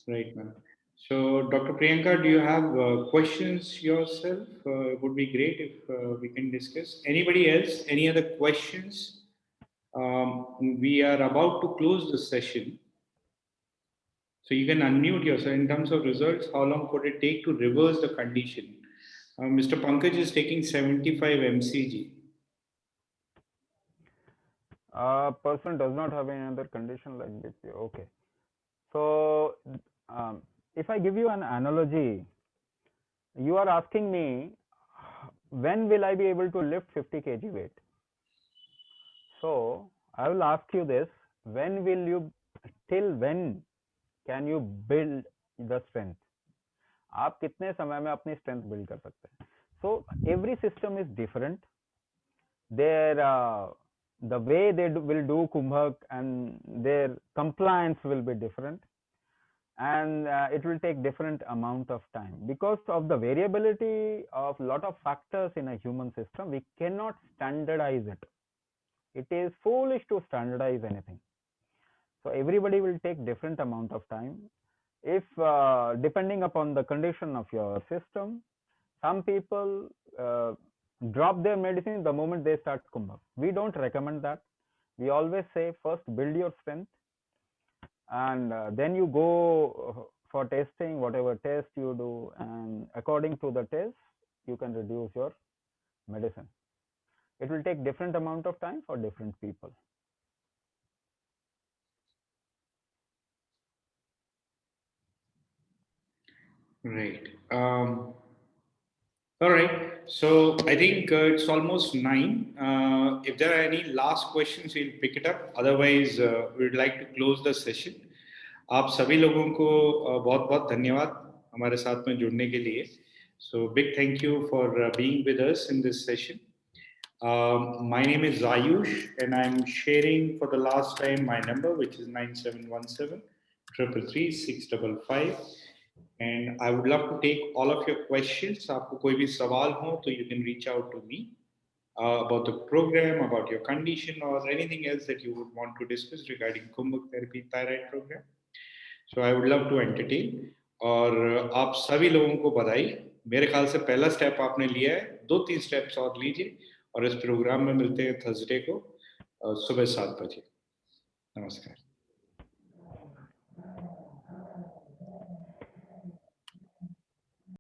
Right, ma'am. So, Dr. Priyanka, do you have questions yourself? It would be great if we can discuss. Anybody else? Any other questions? We are about to close the session. So you can unmute yourself. In terms of results, how long could it take to reverse the condition? Mr. Pankaj is taking 75 mcg. Person does not have any other condition like BP. Okay. So if I give you an analogy, you are asking me, when will I be able to lift 50 kg weight? So I will ask you this, till when can you build the strength? आप कितने समय में अपनी strength build कर सकते हैं? So every system is different. The way they will do Kumbhak and their compliance will be different, and it will take different amount of time because of the variability of lot of factors in a human system. We cannot standardize it. It is foolish to standardize anything. So everybody will take different amount of time. If depending upon the condition of your system, some people drop their medicine the moment they start Kumbhak. We don't recommend that. We always say first build your strength, and then you go for testing, whatever test you do, and according to the test you can reduce your medicine. It will take different amount of time for different people. Right. All right. So I think it's almost 9. If there are any last questions, we'll pick it up. Otherwise, we'd like to close the session. आप सभी लोगों को बहुत बहुत धन्यवाद हमारे साथ में जुड़ने के लिए. So big thank you for being with us in this session. My name is Ayush, and I'm sharing for the last time my number, which is 9717 333 655. And I would love to take all of your questions. आपको कोई भी सवाल हो तो you can reach out to me about the program, about your condition, or anything else that you would want to discuss regarding Kumbhak therapy thyroid program. So I would love to entertain. और आप सभी लोगों को बधाई. मेरे ख्याल से पहला स्टेप आपने लिया है. 2-3 स्टेप्स और लीजिए और इस प्रोग्राम में मिलते हैं थर्सडे को सुबह 7 बजे. नमस्कार.